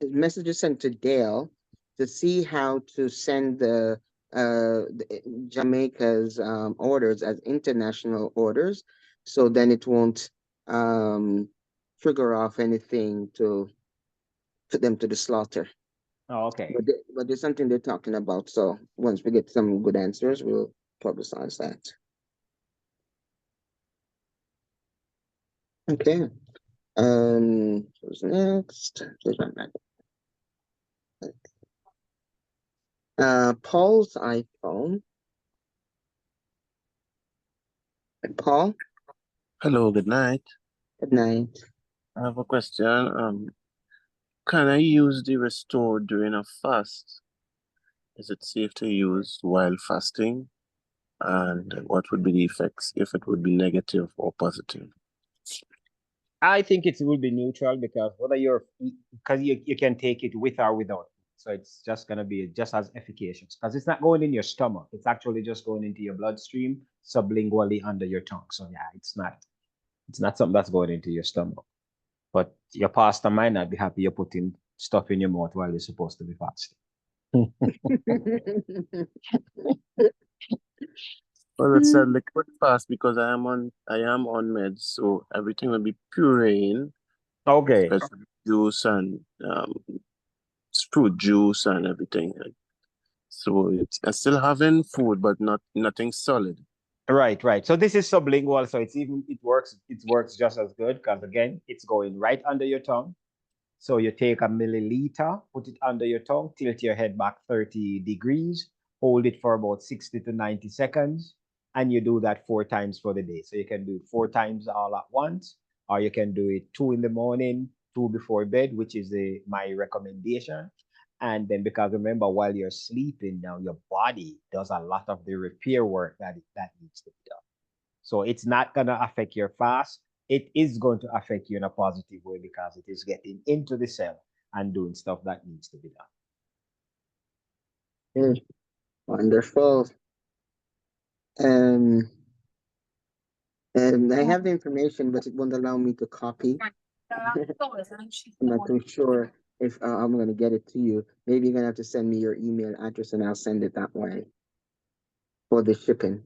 message is sent to Dale to see how to send the Jamaica's orders as international orders, so then it won't trigger off anything to put them to the slaughter. Oh, okay. But there's something they're talking about. So once we get some good answers, we'll publicize that. Okay. Who's next? Paul's iPhone. Paul, Hello, good night. good night. I have a question. Can I use the Restore during a fast? Is it safe to use while fasting? And what would be the effects if it would be negative or positive? I think it will be neutral because whether because you can take it with or without. So it's just gonna be just as efficacious because it's not going in your stomach. It's actually just going into your bloodstream sublingually under your tongue. So yeah, it's not something that's going into your stomach. But your pastor might not be happy you're putting stuff in your mouth while you're supposed to be fasting. Well, it's a liquid fast because I am on meds, so everything will be pureed, Okay. especially juice and fruit juice and everything. So I'm still having food, but nothing solid. Right, right. So this is sublingual, so it works just as good because again, it's going right under your tongue. So you take a milliliter, put it under your tongue, tilt your head back 30 degrees, hold it for about 60 to 90 seconds, and you do that 4 times for the day. So you can do it 4 times all at once, or you can do it 2 in the morning, 2 before bed, which is my recommendation. And then because remember, while you're sleeping now, your body does a lot of the repair work that needs to be done. So it's not going to affect your fast. It is going to affect you in a positive way because it is getting into the cell and doing stuff that needs to be done. Wonderful. I have the information, but it won't allow me to copy. I'm not too sure if I'm gonna get it to you. Maybe you're gonna have to send me your email address and I'll send it that way for the shipping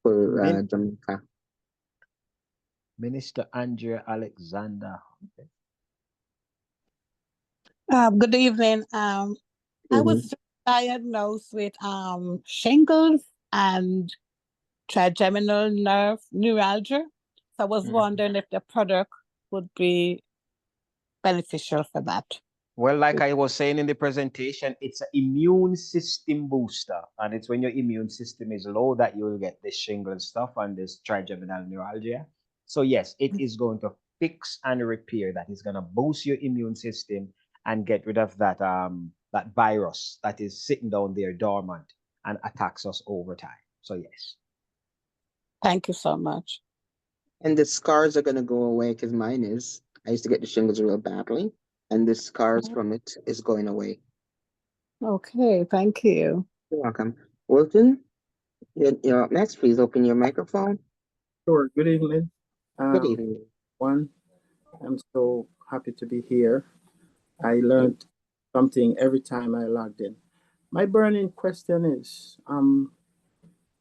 for Jamaica. Minister Andrea Alexander. Okay. Good evening. I was diagnosed with shingles and trigeminal nerve neuralgia. So I was wondering if the product would be beneficial for that. Well, like I was saying in the presentation, it's an immune system booster. And it's when your immune system is low that you will get this shingle stuff and this trigeminal neuralgia. So yes, it is going to fix and repair that. It's going to boost your immune system and get rid of that that virus that is sitting down there dormant and attacks us over time. So yes. Thank you so much. And the scars are gonna go away because mine is. I used to get the shingles real badly, and the scars from it is going away. Okay, thank you. You're welcome. Wilton, you're up next. Please open your microphone. Sure. Good evening. Good evening. I'm so happy to be here. I learned something every time I logged in. My burning question is,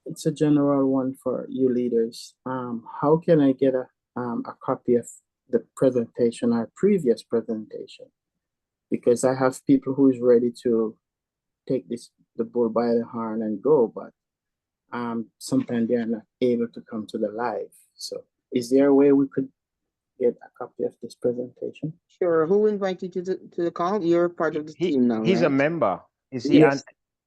it's a general one for you leaders. How can I get a copy of the presentation or previous presentation? Because I have people who is ready to take the bull by the horn and go, but sometimes they are not able to come to the live. So is there a way we could get a copy of this presentation? Sure. Who invited you to the call? You're part of the team now, He's right? a member. Is he? Yes.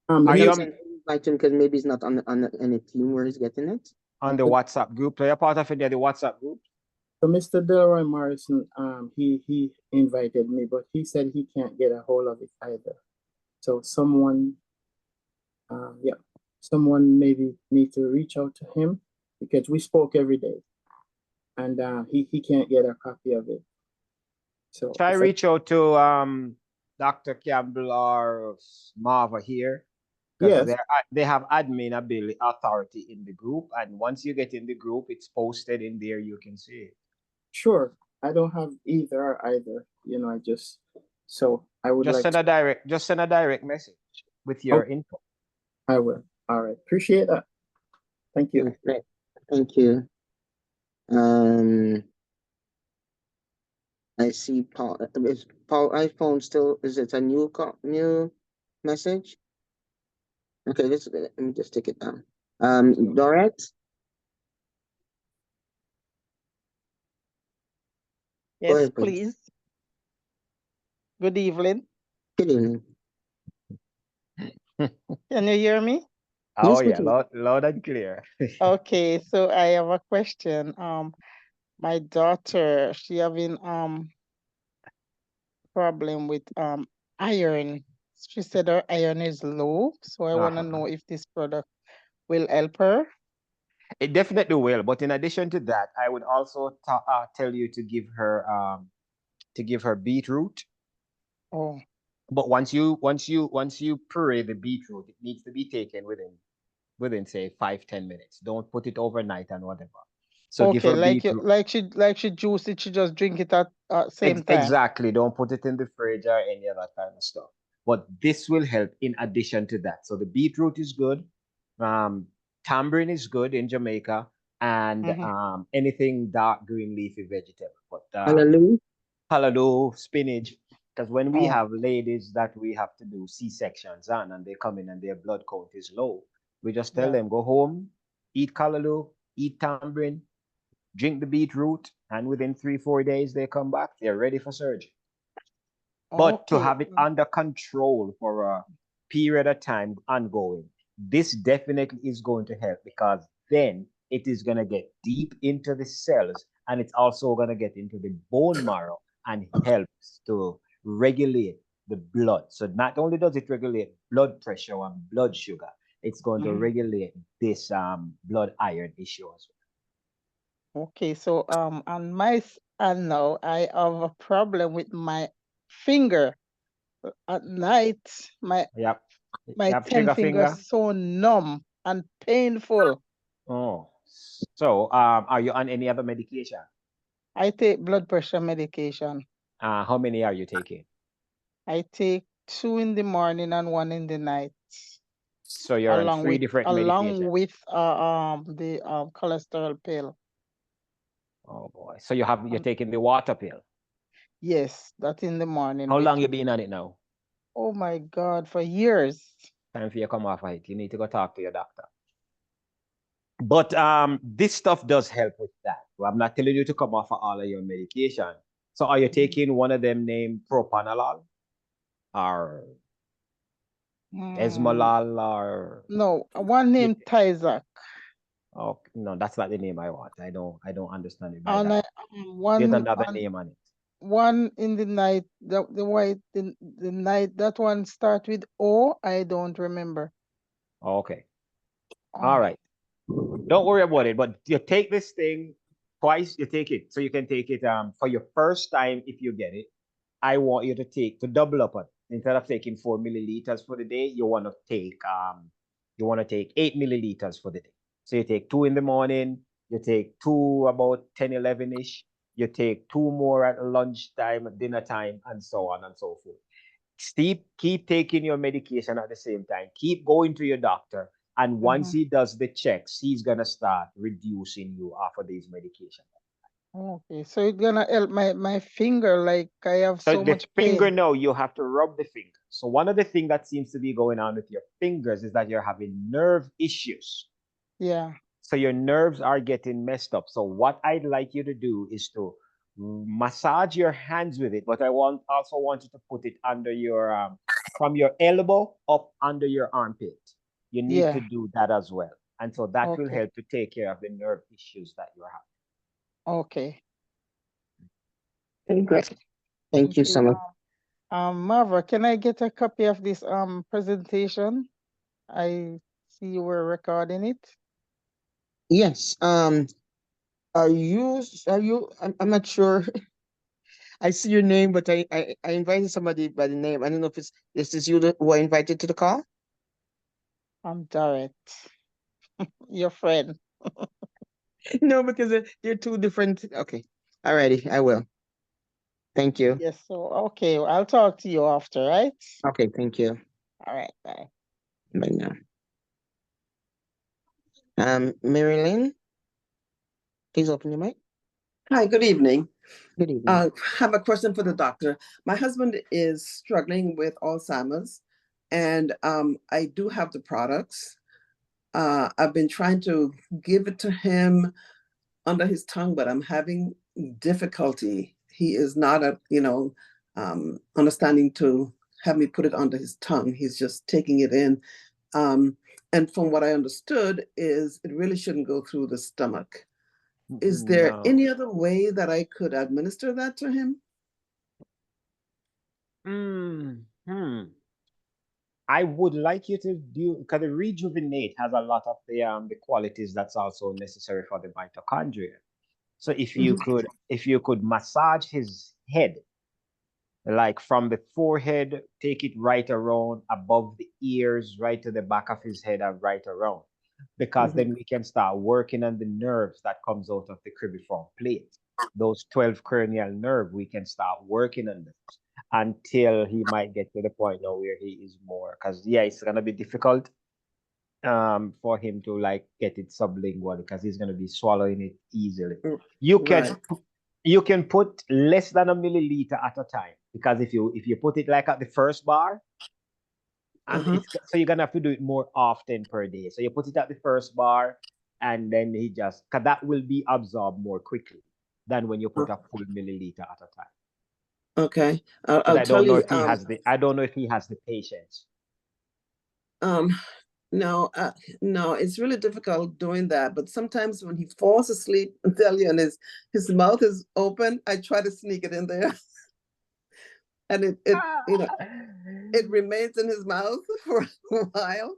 Are you invite him because maybe he's not on any team where he's getting it? On the WhatsApp group. So you're part of any of the WhatsApp group? So Mr. Delroy Morrison, he invited me, but he said he can't get a hold of it either. So someone maybe need to reach out to him because we spoke every day, and he can't get a copy of it. So try reach out to Dr. Campbell or Marva here. Yes, they have admin authority in the group, and once you get in the group, it's posted in there. You can see it. Sure, I don't have either. You know, I would just send a direct message with your info. I will. All right, appreciate that. Thank you. Thank you. I see Paul. Is Paul iPhone still? Is it a new message? Okay, let me just take it down. Dorette? Yes, ahead, please. Good evening. Good evening. Can you hear me? Oh Yes, we yeah, can. loud and clear. Okay, so I have a question. My daughter, she having problem with iron. She said her iron is low, so I want to Uh-huh. know if this product will help her. It definitely will, but in addition to that, I would also tell you to give her beetroot. Oh, But once you puree the beetroot, it needs to be taken within say 5-10 minutes. Don't put it overnight and whatever. So give okay, her beetroot. like she juice it, she just drink it at same time. Exactly. Don't put it in the fridge or any of that kind of stuff. But this will help in addition to that. So the beetroot is good. Tamarind is good in Jamaica, and anything dark green leafy vegetable. But Hallelujah. callaloo, spinach, because when we Oh. have ladies that we have to do C-sections on and they come in and their blood count is low, we just tell Yeah. them go home, eat callaloo, eat tamarind, drink the beetroot, and within 3-4 days they come back, they're ready for surgery. But to Okay. have it under control for a period of time ongoing, this definitely is going to help, because then it is going to get deep into the cells, and it's also going to get into the bone marrow and helps to regulate the blood. So not only does it regulate blood pressure and blood sugar, it's going to regulate this blood iron issue as well. Okay, so on my and now I have a problem with my finger. At night, my Yep. my You have 10 trigger fingers finger? so numb and painful. Oh, so are you on any other medication? I take blood pressure medication. How many are you taking? I take 2 in the morning and 1 in the night, So you're on 3 different medications. along with the cholesterol pill. Oh boy. So you're taking the water pill. Yes, that in the morning. How long you been on it now? Oh my God, for years. Time for you to come off of it. You need to go talk to your doctor. But this stuff does help with that. Well, I'm not telling you to come off of all of your medication. So are you taking one of them named propanolol or esmolol or? No, one named Tyzac. Oh no, that's not the name I want. I don't understand it by And that. There's another name on it. One in the night, the white the night, that one start with O, I don't remember. Okay. All right. Don't worry about it, but you take this thing twice, you take it. So you can take it for your first time if you get it. I want you to double up on it. Instead of taking 4 milliliters for the day, you want to take 8 milliliters for the day. So you take 2 in the morning, you take 2 about 10, 11-ish, you take 2 more at lunchtime, at dinner time, and so on and so forth. Keep taking your medication at the same time. Keep going to your doctor. And once he does the checks, he's going to start reducing you off of these medications. Okay, so it's gonna help my finger, like I have So so the much finger, pain. no, you have to rub the finger. So one of the things that seems to be going on with your fingers is that you're having nerve issues. Yeah. So your nerves are getting messed up. So what I'd like you to do is to massage your hands with it, but I also want you to put it under your from your elbow up under your armpit. You need to do that as well. And so that will help to take care of the nerve issues that you're having. Okay. Great. Thank you so much. Marva, can I get a copy of this presentation? I see you were recording it. Yes. Are you I'm not sure. I see your name, but I invited somebody by the name. I don't know if this is you who I invited to the call. I'm Dorrit, your friend. No, because they're two different. Okay. Alrighty, I will. Thank you. Yes, so okay, I'll talk to you after, right? Okay, thank you. All right, bye. Bye now. Marilyn, please open your mic. Hi, good evening. Good evening. I have a question for the doctor. My husband is struggling with Alzheimer's, and I do have the products. I've been trying to give it to him under his tongue, but I'm having difficulty. He is not understanding to have me put it under his tongue. He's just taking it in. And from what I understood is it really shouldn't go through the stomach. Is there No. any other way that I could administer that to him? I would like you to do, because the rejuvenate has a lot of the qualities that's also necessary for the mitochondria. So if you could massage his head, like from the forehead, take it right around above the ears, right to the back of his head and right around. Because then we can start working on the nerves that comes out of the cribriform plate. Those 12 cranial nerve, we can start working on them until he might get to the point now where he is more, because yeah, it's gonna be difficult for him to like get it sublingual because he's gonna be swallowing it easily. You can put less than a milliliter at a time, because if you put it like at the first bar, and so you're gonna have to do it more often per day. So you put it at the first bar, and then because that will be absorbed more quickly than when you put a full milliliter at a time. Okay, But I'll I tell don't know you. if he has I don't know if he has the patience. No, no, it's really difficult doing that. But sometimes when he falls asleep, I tell you, and his mouth is open, I try to sneak it in there, and it remains in his mouth for a while.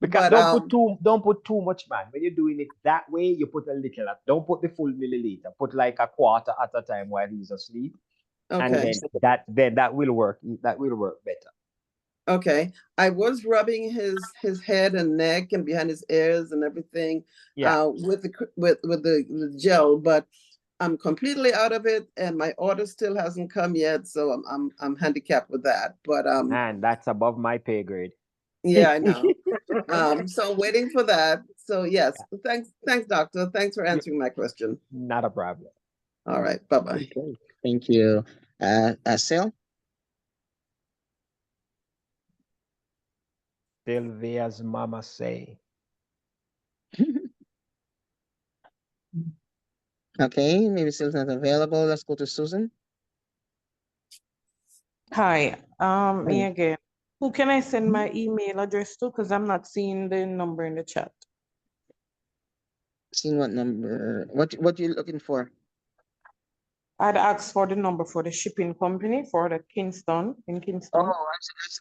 Because don't put too much, man. When you're doing it that way, you put a little. Don't put the full milliliter. Put like a quarter at a time while he's asleep. Okay. And then that will work. That will work better. Okay. I was rubbing his head and neck and behind his ears and everything with the gel, but I'm completely out of it, and my order still hasn't come yet, so I'm handicapped with that. But man, that's above my pay grade. Yeah, I know. So I'm waiting for that. So yes, thanks, doctor. Thanks for answering my question. Not a problem. All right, bye-bye. Okay. Thank you. Sil? Sylvia's mama say. Okay, maybe Sil's not available. Let's go to Susan. Hi, me again. Who can I send my email address to? Because I'm not seeing the number in the chat. Seeing what number? What you looking for? I'd asked for the number for the shipping company for the Kingston, in Kingston. Oh,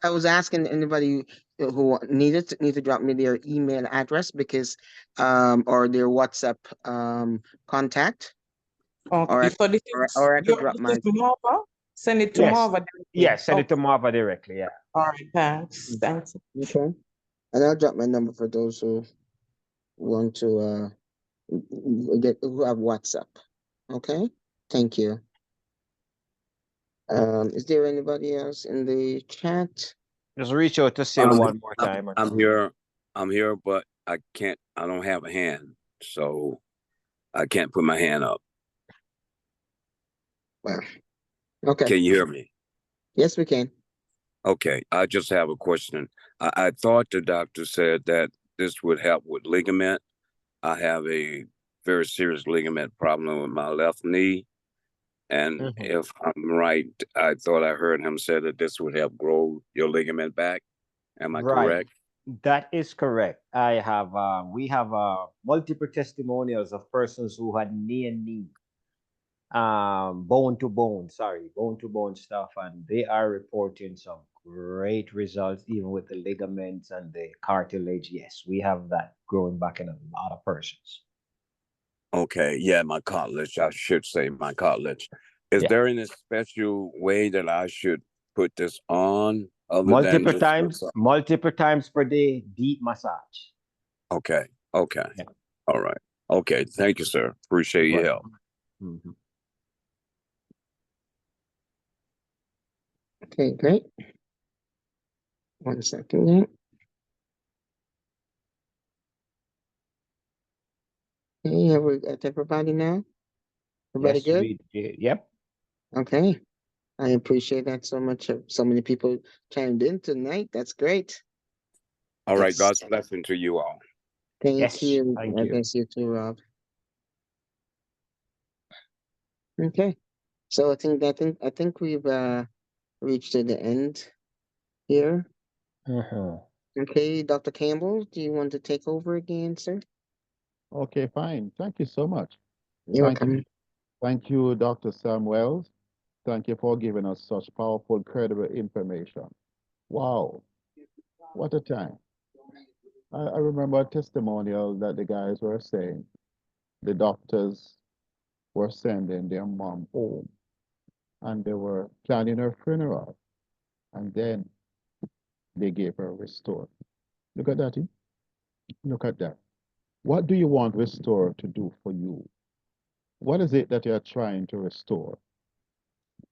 I was asking anybody who need to drop me their email address, because or their WhatsApp contact. Okay, Or I could drop this my. is Marva? Send it to Marva directly. Yes, send it to Marva directly. Yeah. All right, thanks. Thanks. Okay. And I'll drop my number for those who want to who have WhatsApp. Okay. Thank you. Is there anybody else in the chat? Just reach out to Sil one more time. I'm here, but I don't have a hand, so I can't put my hand up. Well, okay. Can you hear me? Yes, we can. Okay, I just have a question. I thought the doctor said that this would help with ligament. I have a very serious ligament problem with my left knee. And if I'm right, I thought I heard him say that this would help grow your ligament back. Am I correct? That is correct. I have we have multiple testimonials of persons who had knee and knee, bone to bone stuff, and they are reporting some great results, even with the ligaments and the cartilage. Yes, we have that growing back in a lot of persons. Okay, yeah, my cartilage. I should say my cartilage. Is there any special way that I should put this on? Multiple times per day, deep massage. Okay. Yeah. All right. Okay. Thank you, sir. Appreciate your help. Okay, great. 1 second. Okay, have we got everybody now? Everybody good? Yep. Okay. I appreciate that so much. So many people chimed in tonight. That's great. All right. God's blessing to you all. Thank you. Thank I you. bless you too, Rob. Okay. So I think we've reached to the end here. Okay, Dr. Campbell, do you want to take over again, sir? Okay, fine. Thank you so much. You're Thank you. welcome. Thank you, Dr. Sam Wells. Thank you for giving us such powerful, credible information. Wow, what a time. I remember a testimonial that the guys were saying the doctors were sending their mom home and they were planning her funeral. And then they gave her Restore. Look at that. Look at that. What do you want Restore to do for you? What is it that you're trying to restore?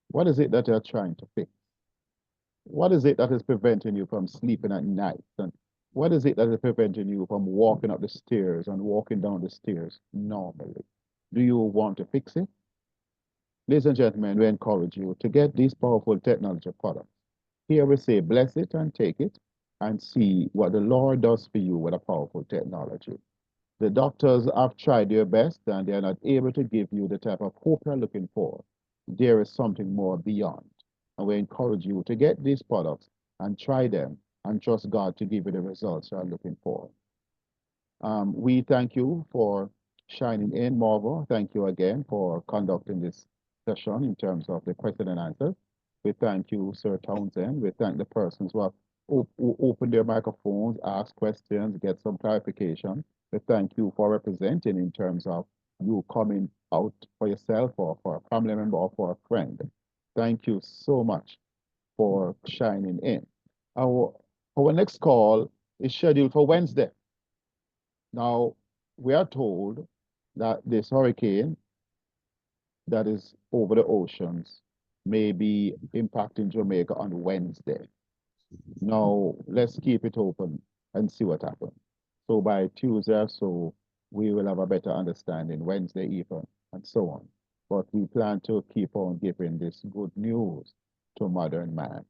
What is it that you're trying to fix? What is it that is preventing you from sleeping at night? And what is it that is preventing you from walking up the stairs and walking down the stairs normally? Do you want to fix it? Ladies and gentlemen, we encourage you to get these powerful technology products. Here we say, bless it and take it and see what the Lord does for you with a powerful technology. The doctors have tried their best and they are not able to give you the type of hope you're looking for. There is something more beyond. And we encourage you to get these products and try them and trust God to give you the results you're looking for. We thank you for shining in, Marva. Thank you again for conducting this session in terms of the question and answer. We thank you, Sir Townsend. We thank the persons who have who opened their microphones, asked questions, get some clarification. We thank you for representing in terms of you coming out for yourself or for a family member or for a friend. Thank you so much for shining in. Our next call is scheduled for Wednesday. Now, we are told that this hurricane that is over the oceans may be impacting Jamaica on Wednesday. Now, let's keep it open and see what happens. So by Tuesday or so, we will have a better understanding, Wednesday even, and so on. But we plan to keep on giving this good news to modern man.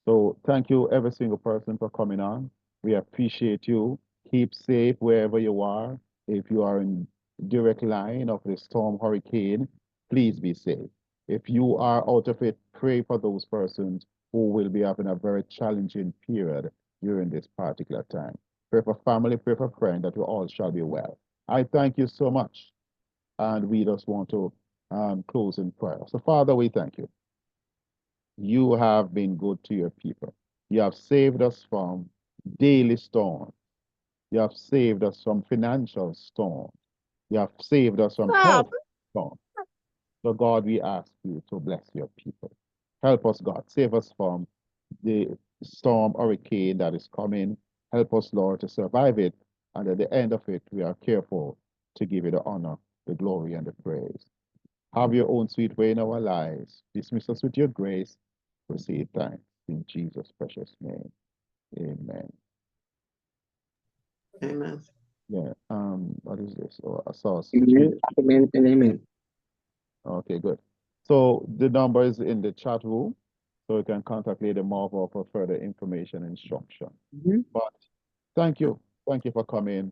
So thank you, every single person, for coming on. We appreciate you. Keep safe wherever you are. If you are in direct line of the storm hurricane, please be safe. If you are out of it, pray for those persons who will be having a very challenging period during this particular time. Pray for family, pray for friends, that we all shall be well. I thank you so much. And we just want to close in prayer. So, Father, we thank you. You have been good to your people. You have saved us from daily storms. You have saved us from financial storms. You have saved us from health storms. So, God, we ask you to bless your people. Help us, God. Save us from the storm, hurricane that is coming. Help us, Lord, to survive it. And at the end of it, we are careful to give you the honor, the glory, and the praise. Have your own sweet way in our lives. Dismiss us with your grace. We say thanks in Jesus' precious name. Amen. Amen. Yeah. What is this? Oh, I saw Amen. Amen and amen. Okay, good. So the number is in the chat room, so you can contact Lady Marva for further information and instruction. But thank you for coming,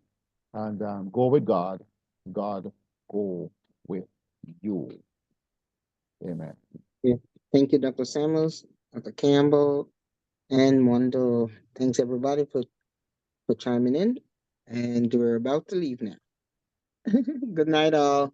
and go with God. God go with you. Amen. Yeah. Thank you, Dr. Samuels, Dr. Campbell, and Mondo. Thanks everybody for chiming in. And we're about to leave now. Good night, all.